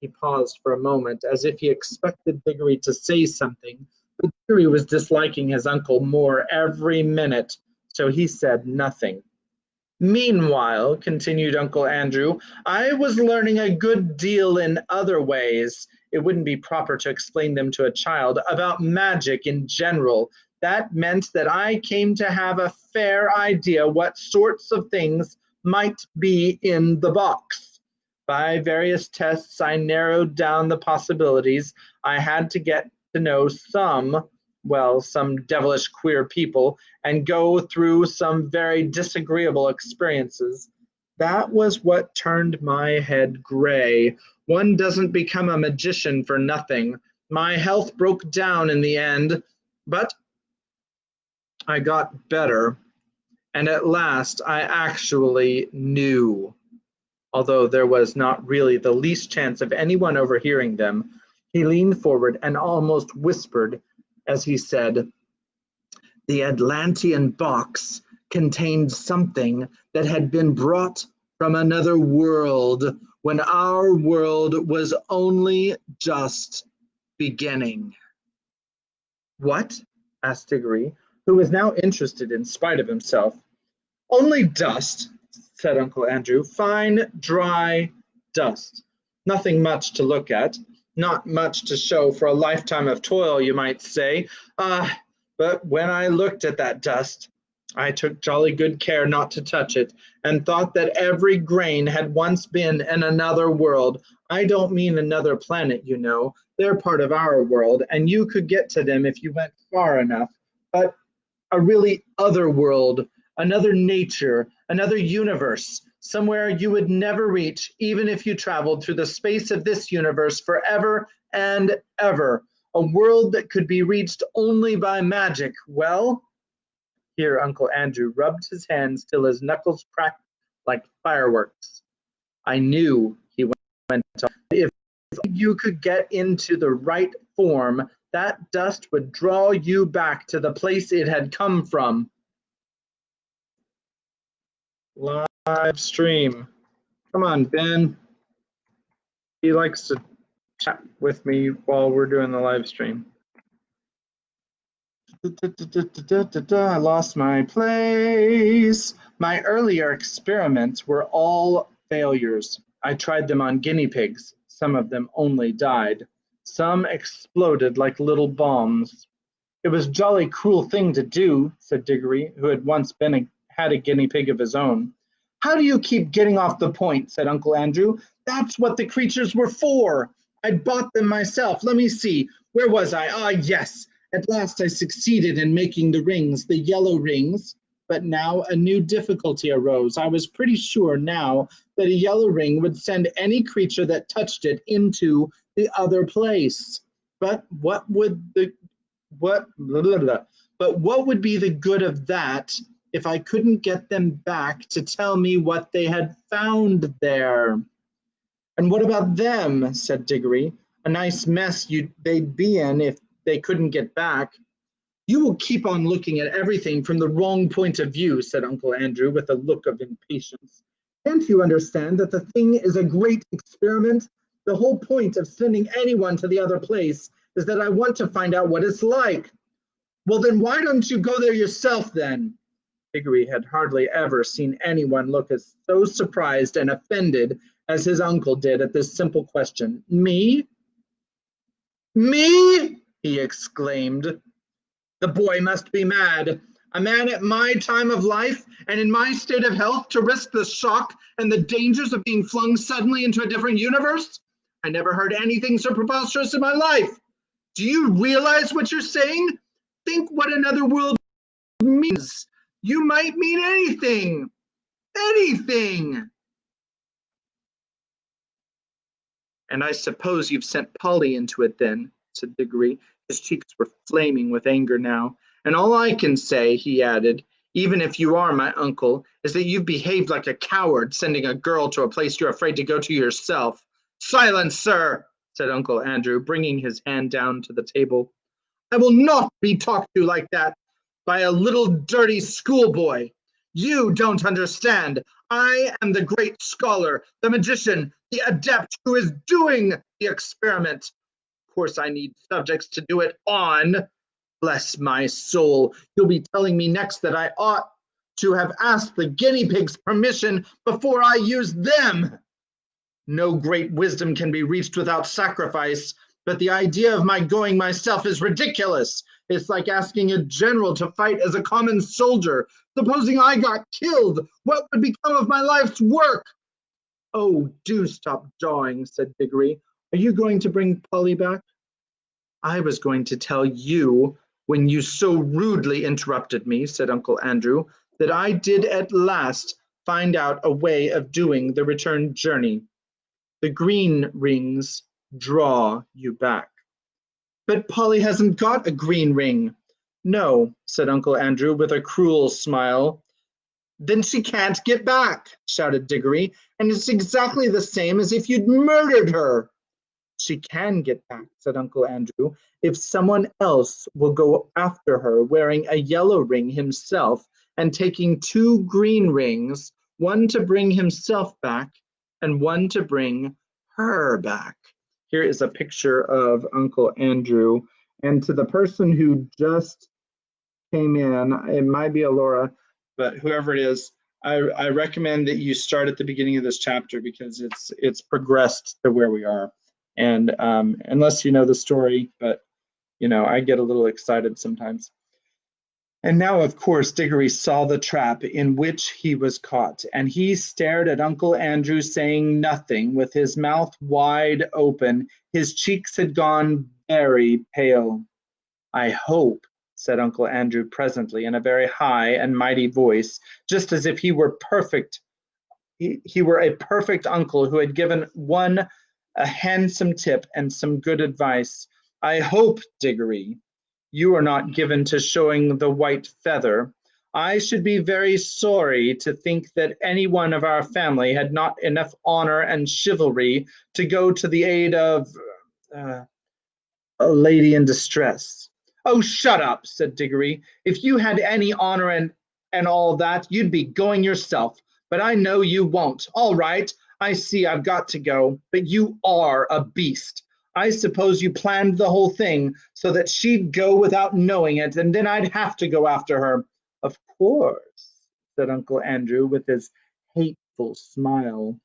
He paused for a moment, as if he expected Diggory to say something, but Diggory was disliking his uncle more every minute, so he said nothing. Meanwhile, continued Uncle Andrew, I was learning a good deal in other ways. It wouldn't be proper to explain them to a child, about magic in general. That meant that I came to have a fair idea what sorts of things might be in the box. By various tests, I narrowed down the possibilities. I had to get to know some devilish queer people, and go through some very disagreeable experiences. That was what turned my head gray. One doesn't become a magician for nothing. My health broke down in the end, but I got better, and at last I actually knew. Although there was not really the least chance of anyone overhearing them, he leaned forward and almost whispered as he said, the Atlantean box contained something that had been brought from another world when our world was only just beginning. What? Asked Diggory, who was now interested in spite of himself. Only dust, said Uncle Andrew. Fine, dry dust. Nothing much to look at. Not much to show for a lifetime of toil, you might say. But when I looked at that dust, I took jolly good care not to touch it, and thought that every grain had once been in another world. I don't mean another planet, you know. They're part of our world, and you could get to them if you went far enough. But a really other world, another nature, another universe, somewhere you would never reach, even if you traveled through the space of this universe forever and ever. A world that could be reached only by magic. Well, here Uncle Andrew rubbed his hands till his knuckles cracked like fireworks. I knew, he went on, if you could get into the right form, that dust would draw you back to the place it had come from. Live stream. Come on, Ben. He likes to chat with me while we're doing the live stream. I lost my place. My earlier experiments were all failures. I tried them on guinea pigs. Some of them only died. Some exploded like little bombs. It was a jolly cruel thing to do, said Diggory, who had once had a guinea pig of his own. How do you keep getting off the point, said Uncle Andrew. That's what the creatures were for. I'd bought them myself. Let me see. Where was I? Ah, yes. At last I succeeded in making the rings, the yellow rings. But now a new difficulty arose. I was pretty sure now that a yellow ring would send any creature that touched it into the other place. But what would the what blah, blah, blah. But what would be the good of that if I couldn't get them back to tell me what they had found there? And what about them? Said Diggory. A nice mess they'd be in if they couldn't get back. You will keep on looking at everything from the wrong point of view, said Uncle Andrew with a look of impatience. Can't you understand that the thing is a great experiment? The whole point of sending anyone to the other place is that I want to find out what it's like. Well, then why don't you go there yourself then? Diggory had hardly ever seen anyone look as so surprised and offended as his uncle did at this simple question. Me? Me? He exclaimed. The boy must be mad. A man at my time of life and in my state of health to risk the shock and the dangers of being flung suddenly into a different universe? I never heard anything so preposterous in my life. Do you realize what you're saying? Think what another world means. You might mean anything. Anything. And I suppose you've sent Polly into it then, said Diggory. His cheeks were flaming with anger now. And all I can say, he added, even if you are my uncle, is that you've behaved like a coward, sending a girl to a place you're afraid to go to yourself. Silence, sir, said Uncle Andrew, bringing his hand down to the table. I will not be talked to like that by a little dirty schoolboy. You don't understand. I am the great scholar, the magician, the adept who is doing the experiment. Of course, I need subjects to do it on. Bless my soul. You'll be telling me next that I ought to have asked the guinea pigs' permission before I used them. No great wisdom can be reached without sacrifice, but the idea of my going myself is ridiculous. It's like asking a general to fight as a common soldier. Supposing I got killed, what would become of my life's work? Oh, do stop jawing, said Diggory. Are you going to bring Polly back? I was going to tell you, when you so rudely interrupted me, said Uncle Andrew, that I did at last find out a way of doing the return journey. The green rings draw you back. But Polly hasn't got a green ring. No, said Uncle Andrew with a cruel smile. Then she can't get back, shouted Diggory, and it's exactly the same as if you'd murdered her. She can get back, said Uncle Andrew, if someone else will go after her wearing a yellow ring himself and taking 2 green rings, one to bring himself back and one to bring her back. Here is a picture of Uncle Andrew. And to the person who just came in, it might be Alora, but whoever it is, I recommend that you start at the beginning of this chapter because it's progressed to where we are. And unless you know the story, but I get a little excited sometimes. And now, of course, Diggory saw the trap in which he was caught, and he stared at Uncle Andrew, saying nothing, with his mouth wide open. His cheeks had gone very pale. I hope, said Uncle Andrew presently in a very high and mighty voice, just as if he were perfect. He were a perfect uncle who had given one a handsome tip and some good advice. I hope, Diggory, you are not given to showing the white feather. I should be very sorry to think that any one of our family had not enough honor and chivalry to go to the aid of uh, a lady in distress. Oh, shut up, said Diggory. If you had any honor and all that, you'd be going yourself. But I know you won't. All right, I see I've got to go, but you are a beast. I suppose you planned the whole thing so that she'd go without knowing it, and then I'd have to go after her. Of course, said Uncle Andrew with his hateful smile.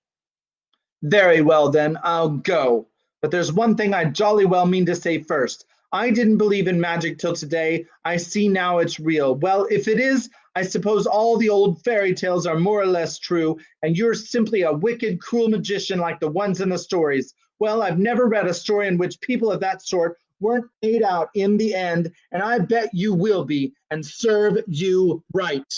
Very well, then, I'll go. But there's one thing I jolly well mean to say first. I didn't believe in magic till today. I see now it's real. Well, if it is, I suppose all the old fairy tales are more or less true, and you're simply a wicked, cruel magician like the ones in the stories. Well, I've never read a story in which people of that sort weren't paid out in the end, and I bet you will be, and serve you right.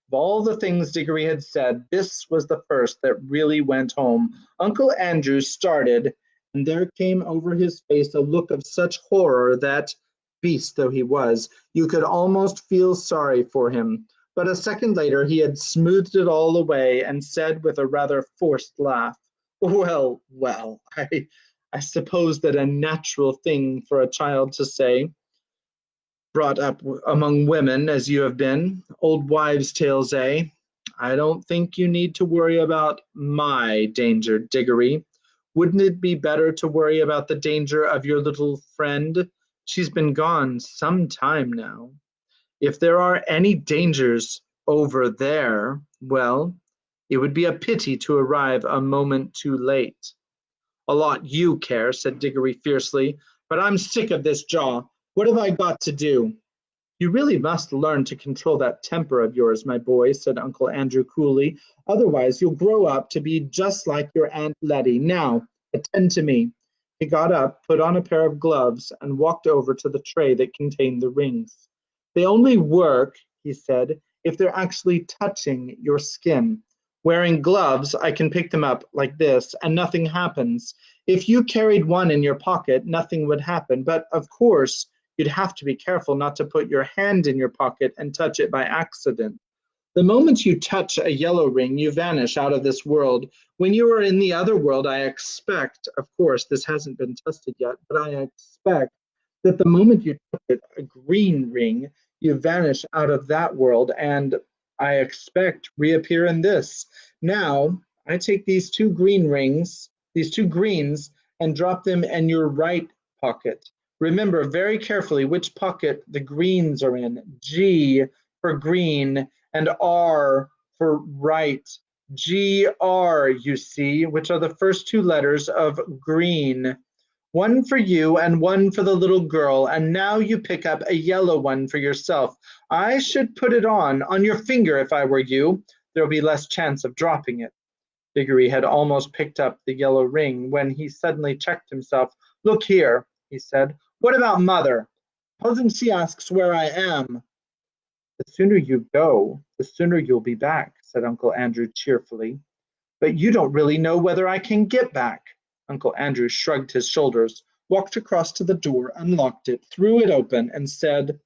Of all the things Diggory had said, this was the first that really went home. Uncle Andrew started, and there came over his face a look of such horror that, beast though he was, you could almost feel sorry for him. But a second later he had smoothed it all away and said with a rather forced laugh, well, well, I suppose that a natural thing for a child to say, brought up among women as you have been. Old wives' tales, eh? I don't think you need to worry about my danger, Diggory. Wouldn't it be better to worry about the danger of your little friend? She's been gone some time now. If there are any dangers over there, well, it would be a pity to arrive a moment too late. A lot you care, said Diggory fiercely, but I'm sick of this jaw. What have I got to do? You really must learn to control that temper of yours, my boy, said Uncle Andrew coolly. Otherwise, you'll grow up to be just like your Aunt Letty. Now, attend to me. He got up, put on a pair of gloves, and walked over to the tray that contained the rings. They only work, he said, if they're actually touching your skin. Wearing gloves, I can pick them up like this, and nothing happens. If you carried one in your pocket, nothing would happen. But, of course, you'd have to be careful not to put your hand in your pocket and touch it by accident. The moment you touch a yellow ring, you vanish out of this world. When you are in the other world, I expect, of course, this hasn't been tested yet, but I expect that the moment you touch a green ring, you vanish out of that world and I expect reappear in this. Now, I take these two green rings, these two greens, and drop them in your right pocket. Remember very carefully which pocket the greens are in. G for green and R for right. GR, you see, which are the first two letters of green. One for you and one for the little girl, and now you pick up a yellow one for yourself. I should put it on your finger if I were you. There'll be less chance of dropping it. Diggory had almost picked up the yellow ring when he suddenly checked himself. Look here, he said. What about Mother? Supposing she asks where I am? The sooner you go, the sooner you'll be back, said Uncle Andrew cheerfully. But you don't really know whether I can get back. Uncle Andrew shrugged his shoulders, walked across to the door, unlocked it, threw it open, and said,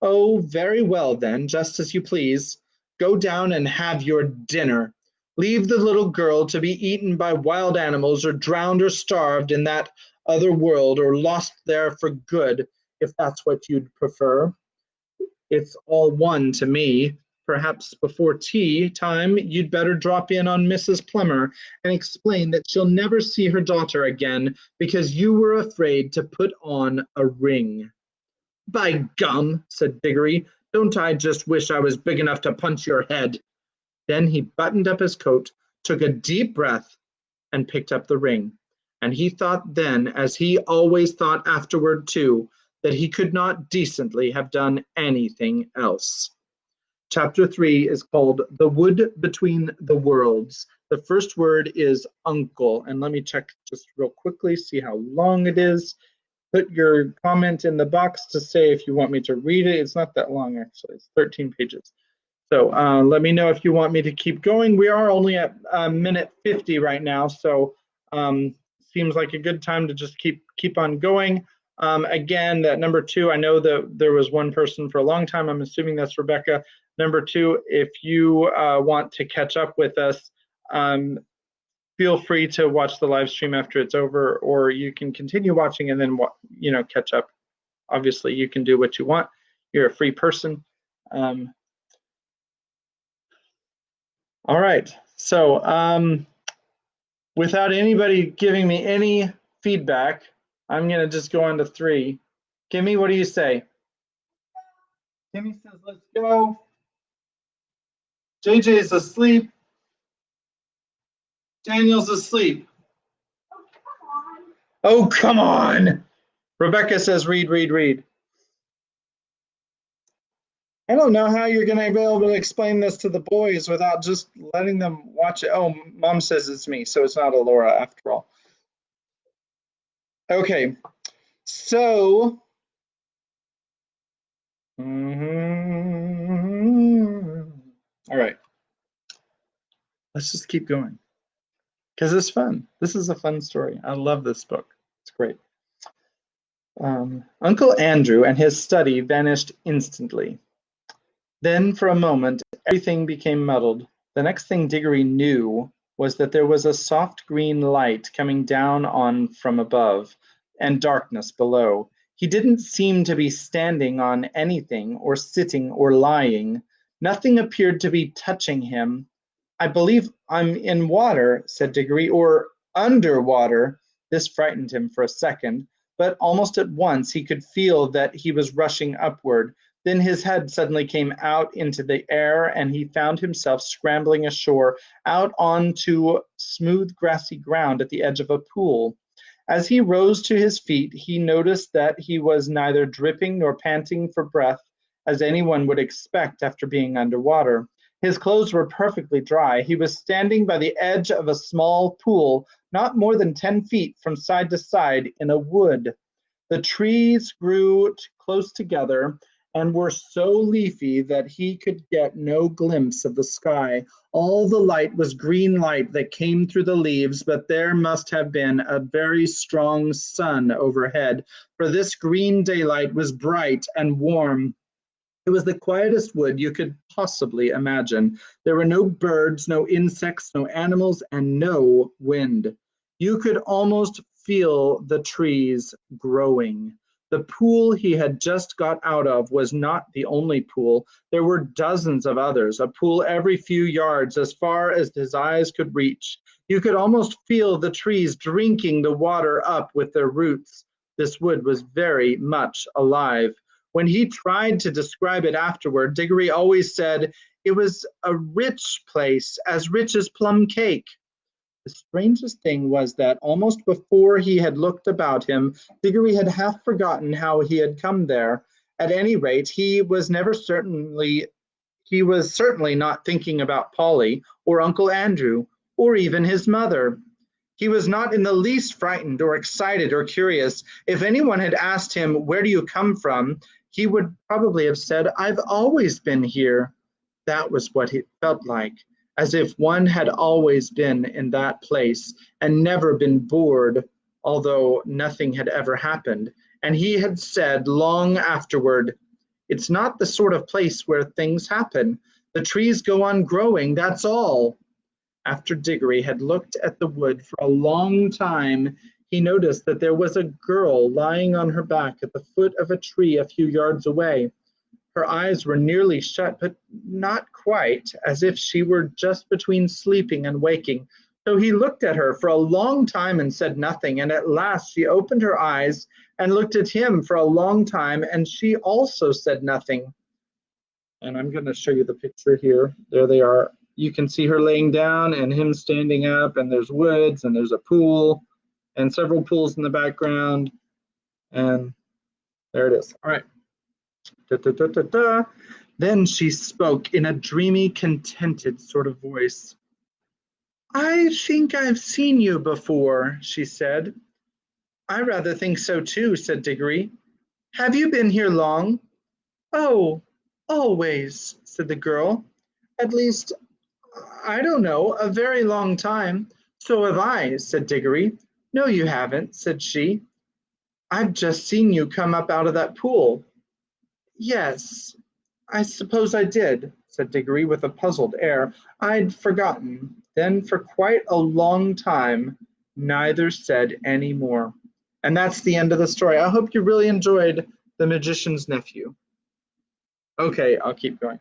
Oh, very well then, just as you please. Go down and have your dinner. Leave the little girl to be eaten by wild animals or drowned or starved in that other world or lost there for good, if that's what you'd prefer. It's all one to me. Perhaps before tea time you'd better drop in on Mrs. Plummer and explain that she'll never see her daughter again because you were afraid to put on a ring. By gum, said Diggory, don't I just wish I was big enough to punch your head? Then he buttoned up his coat, took a deep breath, and picked up the ring. And he thought then, as he always thought afterward too, that he could not decently have done anything else. Chapter 3 is called The Wood Between the Worlds. The first word is uncle. And let me check just real quickly, see how long it is. put your comment in the box to say if you want me to read it. It's not that long, actually. It's 13 pages. So let me know if you want me to keep going. We are only at minute 50 right now, so seems like a good time to just keep on going. Again, that number 2, I know that there was one person for a long time. I'm assuming that's Rebecca. Number 2, if you want to catch up with us, feel free to watch the live stream after it's over, or you can continue watching and then catch up. Obviously, you can do what you want. You're a free person. All right, so without anybody giving me any feedback, I'm gonna just go on to 3. Kimmy, what do you say? Kimmy says, let's go. JJ's asleep. Daniel's asleep. Oh, come on. Rebecca says, read, read, read. I don't know how you're gonna be able to explain this to the boys without just letting them watch it. Oh, Mom says it's me, so it's not Alora after all. Okay, so all right, let's just keep going because it's fun. This is a fun story. I love this book. It's great. Uncle Andrew and his study vanished instantly. Then, for a moment, everything became muddled. The next thing Diggory knew was that there was a soft green light coming down on from above, and darkness below. He didn't seem to be standing on anything, or sitting, or lying. Nothing appeared to be touching him. I believe I'm in water, said Diggory, or underwater. This frightened him for a second, but almost at once he could feel that he was rushing upward. Then his head suddenly came out into the air, and he found himself scrambling ashore out onto smooth grassy ground at the edge of a pool. As he rose to his feet, he noticed that he was neither dripping nor panting for breath, as anyone would expect after being underwater. His clothes were perfectly dry. He was standing by the edge of a small pool, not more than 10 feet from side to side in a wood. The trees grew close together and were so leafy that he could get no glimpse of the sky. All the light was green light that came through the leaves, but there must have been a very strong sun overhead, for this green daylight was bright and warm. It was the quietest wood you could possibly imagine. There were no birds, no insects, no animals, and no wind. You could almost feel the trees growing. The pool he had just got out of was not the only pool. There were dozens of others, a pool every few yards as far as his eyes could reach. You could almost feel the trees drinking the water up with their roots. This wood was very much alive. When he tried to describe it afterward, Diggory always said it was a rich place, as rich as plum cake. The strangest thing was that almost before he had looked about him, Diggory had half forgotten how he had come there. At any rate, he was certainly not thinking about Polly or Uncle Andrew or even his mother. He was not in the least frightened or excited or curious. If anyone had asked him, "Where do you come from?" he would probably have said, "I've always been here." That was what it felt like, as if one had always been in that place and never been bored, although nothing had ever happened. And he had said long afterward, "It's not the sort of place where things happen. The trees go on growing, that's all." After Diggory had looked at the wood for a long time, he noticed that there was a girl lying on her back at the foot of a tree a few yards away. Her eyes were nearly shut, but not quite, as if she were just between sleeping and waking. So he looked at her for a long time and said nothing, and at last she opened her eyes and looked at him for a long time, and she also said nothing. And I'm going to show you the picture here. There they are. You can see her laying down and him standing up, and there's woods and there's a pool and several pools in the background. And there it is. All right. Da, da, da, da, da. Then she spoke in a dreamy, contented sort of voice. "I think I've seen you before," she said. I rather think so too, said Diggory. Have you been here long? Oh, always, said the girl. At least, I don't know, a very long time. So have I, said Diggory. No, you haven't, said she. I've just seen you come up out of that pool. Yes, I suppose I did, said Diggory with a puzzled air. I'd forgotten. Then for quite a long time, neither said any more. And that's the end of the story. I hope you really enjoyed The Magician's Nephew. Okay, I'll keep going.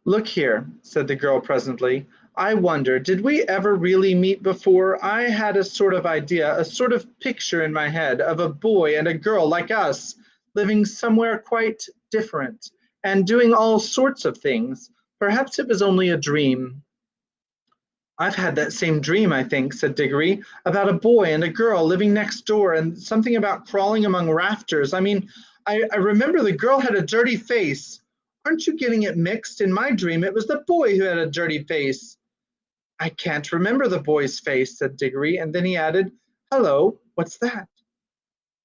Look here, said the girl presently. I wonder, did we ever really meet before? I had a sort of idea, a sort of picture in my head of a boy and a girl like us, living somewhere quite different and doing all sorts of things. Perhaps it was only a dream. I've had that same dream, I think, said Diggory, about a boy and a girl living next door and something about crawling among rafters. I remember the girl had a dirty face. Aren't you getting it mixed? In my dream, it was the boy who had a dirty face. I can't remember the boy's face, said Diggory, and then he added, Hello, what's that?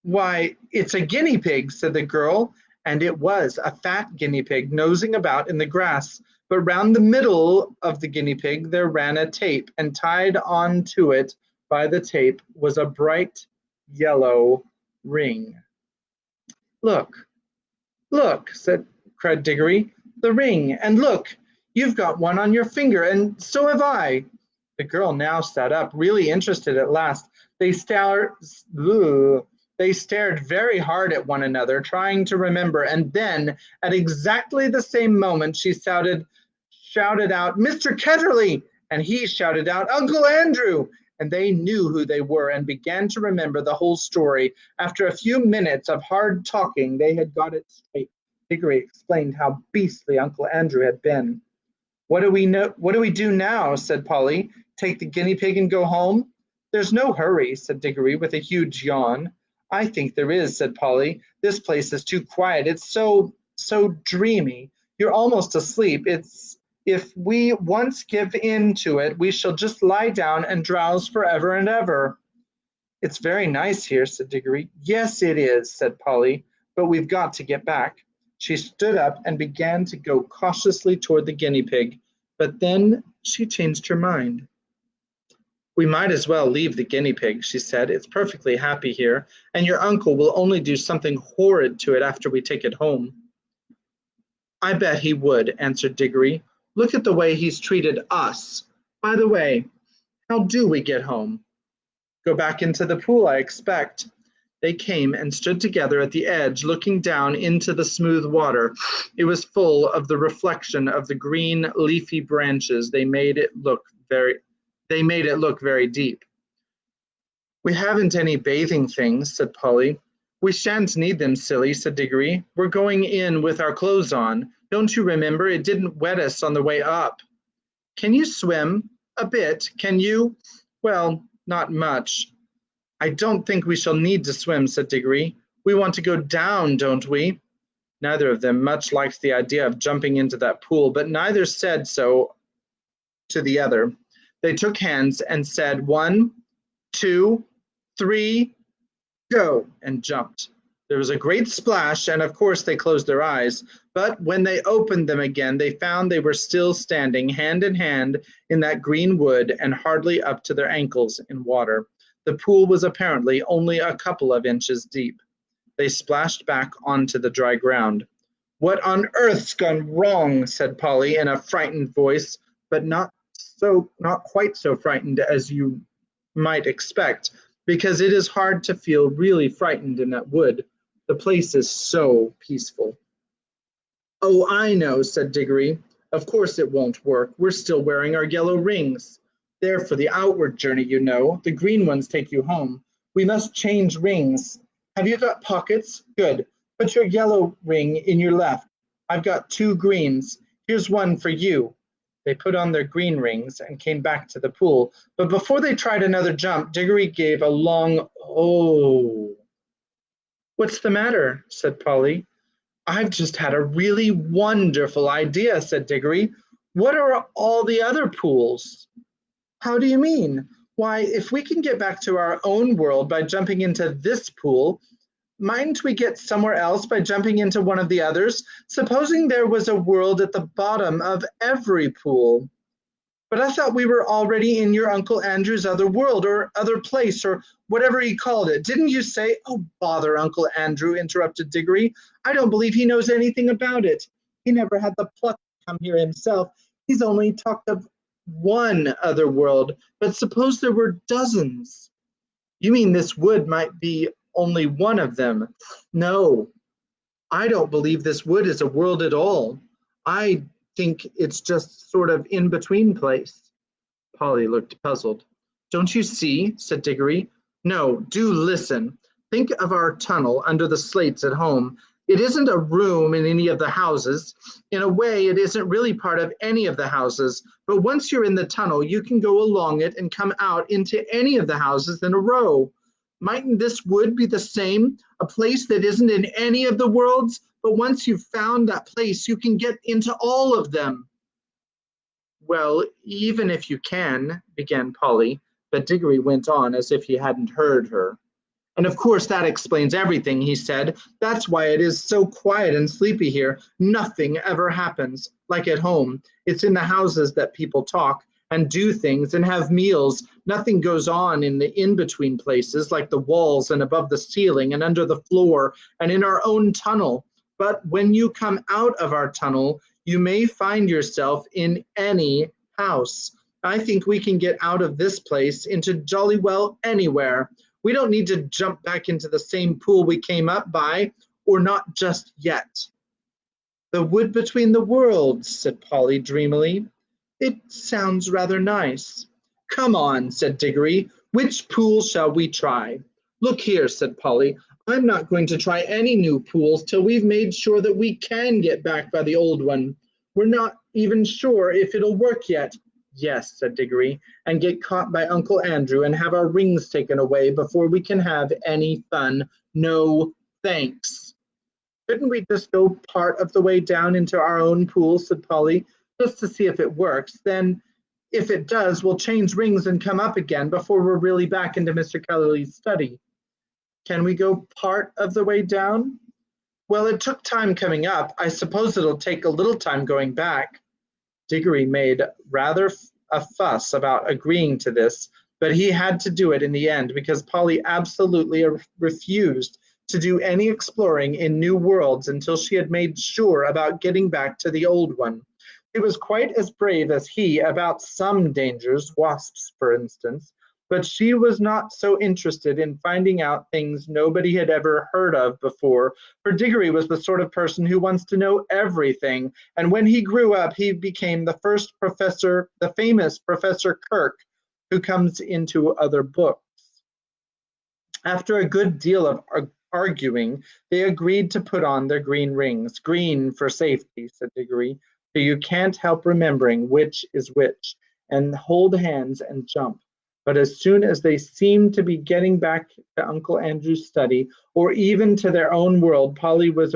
Why, it's a guinea pig, said the girl, and it was a fat guinea pig nosing about in the grass. But round the middle of the guinea pig there ran a tape, and tied on to it by the tape was a bright yellow ring. Look, look, cried Diggory, the ring, and look, you've got one on your finger, and so have I. The girl now sat up, really interested at last. They stared very hard at one another, trying to remember, and then, at exactly the same moment, she shouted out, Mr. Ketterly! And he shouted out, Uncle Andrew! And they knew who they were and began to remember the whole story. After a few minutes of hard talking, they had got it straight. Diggory explained how beastly Uncle Andrew had been. What do we do now? Said Polly. Take the guinea pig and go home? There's no hurry, said Diggory with a huge yawn. I think there is, said Polly. This place is too quiet. It's so dreamy. You're almost asleep. If we once give in to it, we shall just lie down and drowse forever and ever. It's very nice here, said Diggory. Yes, it is, said Polly, but we've got to get back. She stood up and began to go cautiously toward the guinea pig, but then she changed her mind. We might as well leave the guinea pig, she said. It's perfectly happy here, and your uncle will only do something horrid to it after we take it home. I bet he would, answered Diggory. Look at the way he's treated us. By the way, how do we get home? Go back into the pool, I expect. They came and stood together at the edge, looking down into the smooth water. It was full of the reflection of the green, leafy branches. They made it look very deep. We haven't any bathing things, said Polly. We shan't need them, silly, said Diggory. We're going in with our clothes on. Don't you remember? It didn't wet us on the way up. Can you swim? A bit. Can you? Well, not much. I don't think we shall need to swim, said Diggory. We want to go down, don't we? Neither of them much liked the idea of jumping into that pool, but neither said so to the other. They took hands and said, 1, 2, 3, go, and jumped. There was a great splash, and of course they closed their eyes, but when they opened them again, they found they were still standing hand in hand in that green wood and hardly up to their ankles in water. The pool was apparently only a couple of inches deep. They splashed back onto the dry ground. What on earth's gone wrong? Said Polly in a frightened voice, but not quite so frightened as you might expect, because it is hard to feel really frightened in that wood. The place is so peaceful. Oh, I know, said Diggory. Of course it won't work. We're still wearing our yellow rings. They're for the outward journey, you know. The green ones take you home. We must change rings. Have you got pockets? Good. Put your yellow ring in your left. I've got 2 greens. Here's one for you. They put on their green rings and came back to the pool. But before they tried another jump, Diggory gave a long "oh." What's the matter? Said Polly. I've just had a really wonderful idea, said Diggory. What are all the other pools? How do you mean? Why, if we can get back to our own world by jumping into this pool, mightn't we get somewhere else by jumping into one of the others? Supposing there was a world at the bottom of every pool. But I thought we were already in your Uncle Andrew's other world or other place or whatever he called it. Didn't you say? Oh, bother, Uncle Andrew, interrupted Diggory. I don't believe he knows anything about it. He never had the pluck to come here himself. He's only talked of one other world, but suppose there were dozens. You mean this wood might be only one of them? No, I don't believe this wood is a world at all. I think it's just sort of in between place. Polly looked puzzled. Don't you see? Said Diggory. No, do listen. Think of our tunnel under the slates at home. It isn't a room in any of the houses. In a way, it isn't really part of any of the houses. But once you're in the tunnel, you can go along it and come out into any of the houses in a row. Mightn't this wood be the same? A place that isn't in any of the worlds, but once you've found that place, you can get into all of them. Well, even if you can, began Polly, but Diggory went on as if he hadn't heard her. And of course that explains everything, he said. That's why it is so quiet and sleepy here. Nothing ever happens, like at home. It's in the houses that people talk and do things and have meals. Nothing goes on in the in-between places, like the walls and above the ceiling and under the floor and in our own tunnel. But when you come out of our tunnel, you may find yourself in any house. I think we can get out of this place into jolly well anywhere. We don't need to jump back into the same pool we came up by, or not just yet. The wood between the worlds, said Polly dreamily. It sounds rather nice. Come on, said Diggory. Which pool shall we try? Look here, said Polly. I'm not going to try any new pools till we've made sure that we can get back by the old one. We're not even sure if it'll work yet. Yes, said Diggory, and get caught by Uncle Andrew and have our rings taken away before we can have any fun. No, thanks. Couldn't we just go part of the way down into our own pool, said Polly, just to see if it works. Then, if it does, we'll change rings and come up again before we're really back into Mr. Kelly's study. Can we go part of the way down? Well, it took time coming up. I suppose it'll take a little time going back. Diggory made rather a fuss about agreeing to this, but he had to do it in the end because Polly absolutely refused to do any exploring in new worlds until she had made sure about getting back to the old one. She was quite as brave as he about some dangers, wasps, for instance, but she was not so interested in finding out things nobody had ever heard of before, for Diggory was the sort of person who wants to know everything, and when he grew up, he became the first professor, the famous Professor Kirk, who comes into other books. After a good deal of arguing, they agreed to put on their green rings. Green for safety, said Diggory, so you can't help remembering which is which, and hold hands and jump. But as soon as they seemed to be getting back to Uncle Andrew's study, or even to their own world, Polly was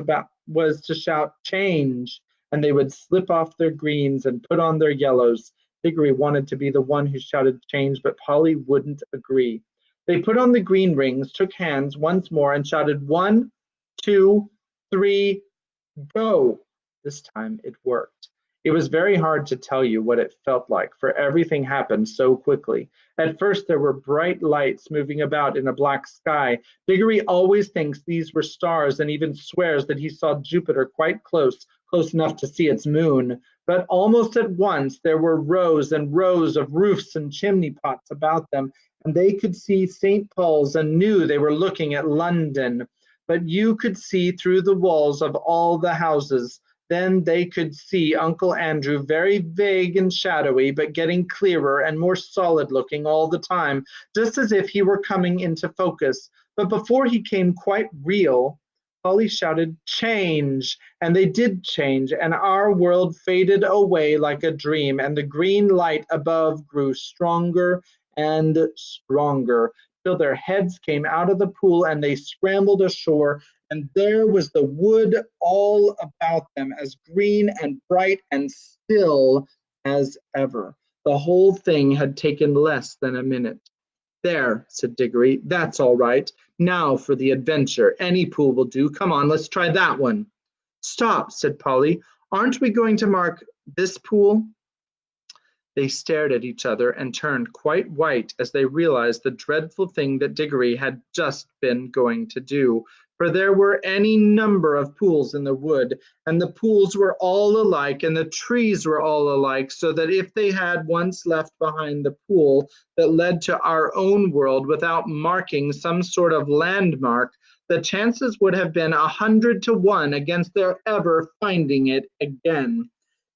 to shout change, and they would slip off their greens and put on their yellows. Diggory wanted to be the one who shouted change, but Polly wouldn't agree. They put on the green rings, took hands once more, and shouted 1, 2, 3, go. This time it worked. It was very hard to tell you what it felt like, for everything happened so quickly. At first there were bright lights moving about in a black sky. Diggory always thinks these were stars and even swears that he saw Jupiter quite close enough to see its moon. But almost at once there were rows and rows of roofs and chimney pots about them, and they could see St. Paul's and knew they were looking at London. But you could see through the walls of all the houses. Then they could see Uncle Andrew, very vague and shadowy, but getting clearer and more solid looking all the time, just as if he were coming into focus. But before he came quite real, Polly shouted, change! And they did change, and our world faded away like a dream, and the green light above grew stronger and stronger, till their heads came out of the pool and they scrambled ashore, and there was the wood all about them, as green and bright and still as ever. The whole thing had taken less than a minute. "There," said Diggory, "that's all right. Now for the adventure. Any pool will do. Come on, let's try that one." "Stop," said Polly. "Aren't we going to mark this pool?" They stared at each other and turned quite white as they realized the dreadful thing that Diggory had just been going to do. For there were any number of pools in the wood, and the pools were all alike, and the trees were all alike, so that if they had once left behind the pool that led to our own world without marking some sort of landmark, the chances would have been 100 to 1 against their ever finding it again.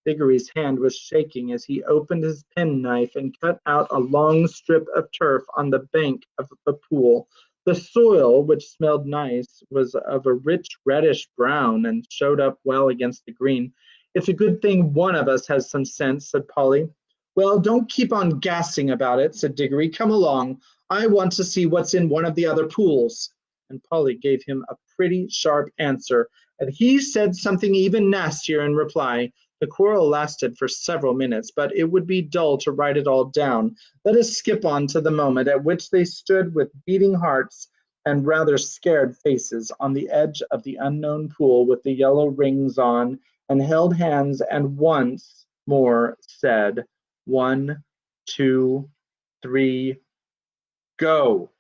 Diggory's hand was shaking as he opened his penknife and cut out a long strip of turf on the bank of the pool. The soil, which smelled nice, was of a rich reddish brown and showed up well against the green. "It's a good thing one of us has some sense," said Polly. "Well, don't keep on gassing about it," said Diggory. "Come along. I want to see what's in one of the other pools." And Polly gave him a pretty sharp answer, and he said something even nastier in reply. The quarrel lasted for several minutes, but it would be dull to write it all down. Let us skip on to the moment at which they stood with beating hearts and rather scared faces on the edge of the unknown pool with the yellow rings on, and held hands and once more said, "1, 2, 3, go!"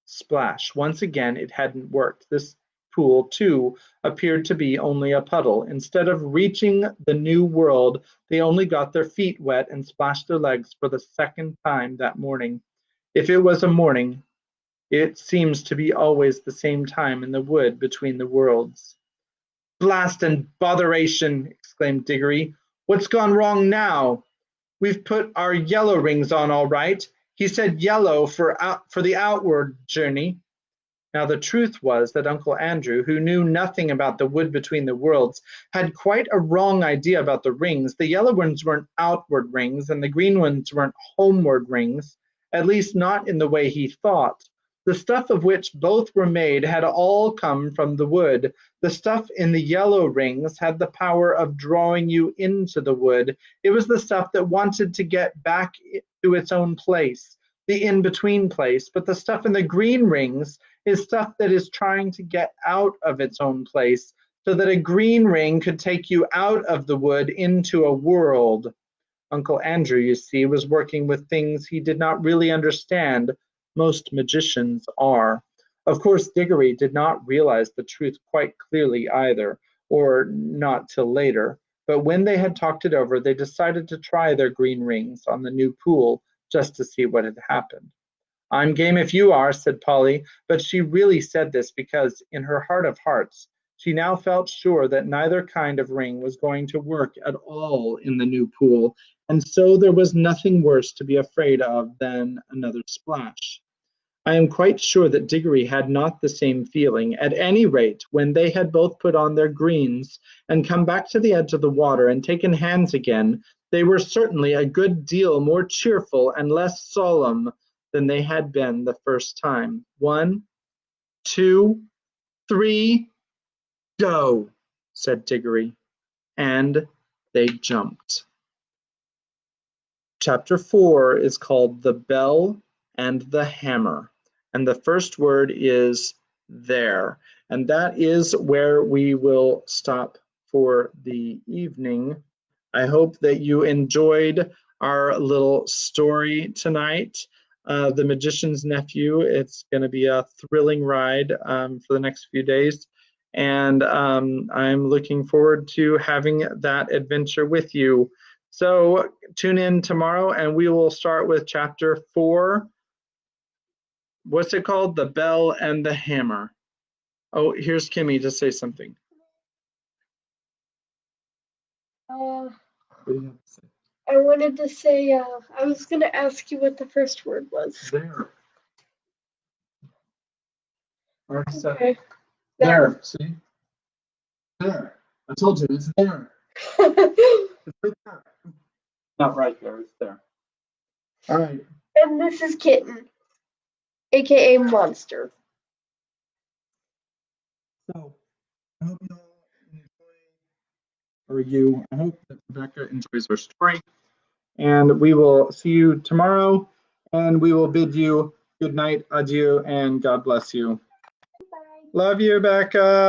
Splash! Once again it hadn't worked. This pool, too, appeared to be only a puddle. Instead of reaching the new world, they only got their feet wet and splashed their legs for the second time that morning. If it was a morning, it seems to be always the same time in the wood between the worlds. "Blast and botheration!" exclaimed Diggory. "What's gone wrong now? We've put our yellow rings on all right. He said yellow for the outward journey." Now the truth was that Uncle Andrew, who knew nothing about the wood between the worlds, had quite a wrong idea about the rings. The yellow ones weren't outward rings, and the green ones weren't homeward rings, at least not in the way he thought. The stuff of which both were made had all come from the wood. The stuff in the yellow rings had the power of drawing you into the wood. It was the stuff that wanted to get back to its own place, the in-between place. But the stuff in the green rings is stuff that is trying to get out of its own place, so that a green ring could take you out of the wood into a world. Uncle Andrew, you see, was working with things he did not really understand. Most magicians are. Of course, Diggory did not realize the truth quite clearly either, or not till later. But when they had talked it over, they decided to try their green rings on the new pool just to see what had happened. "I'm game if you are," said Polly, but she really said this because, in her heart of hearts, she now felt sure that neither kind of ring was going to work at all in the new pool, and so there was nothing worse to be afraid of than another splash. I am quite sure that Diggory had not the same feeling. At any rate, when they had both put on their greens and come back to the edge of the water and taken hands again, they were certainly a good deal more cheerful and less solemn than they had been the first time. 1, 2, 3, go, said Diggory, and they jumped. Chapter 4 is called The Bell and the Hammer, and the first word is there, and that is where we will stop for the evening. I hope that you enjoyed our little story tonight. The Magician's Nephew. It's going to be a thrilling ride for the next few days, and I'm looking forward to having that adventure with you. So tune in tomorrow and we will start with chapter 4. What's it called? The Bell and the Hammer. Oh, here's Kimmy to say something. What do you have to say? I wanted to say, I was going to ask you what the first word was. There. Okay. There. See? There. I told you, it's there. It's right there. Not right there, it's there. All right. And this is Kitten, aka Monster. So, I hope you all enjoy, or you, I hope that Rebecca enjoys her story. And we will see you tomorrow. And we will bid you good night, adieu, and God bless you. Bye. Love you, Becca.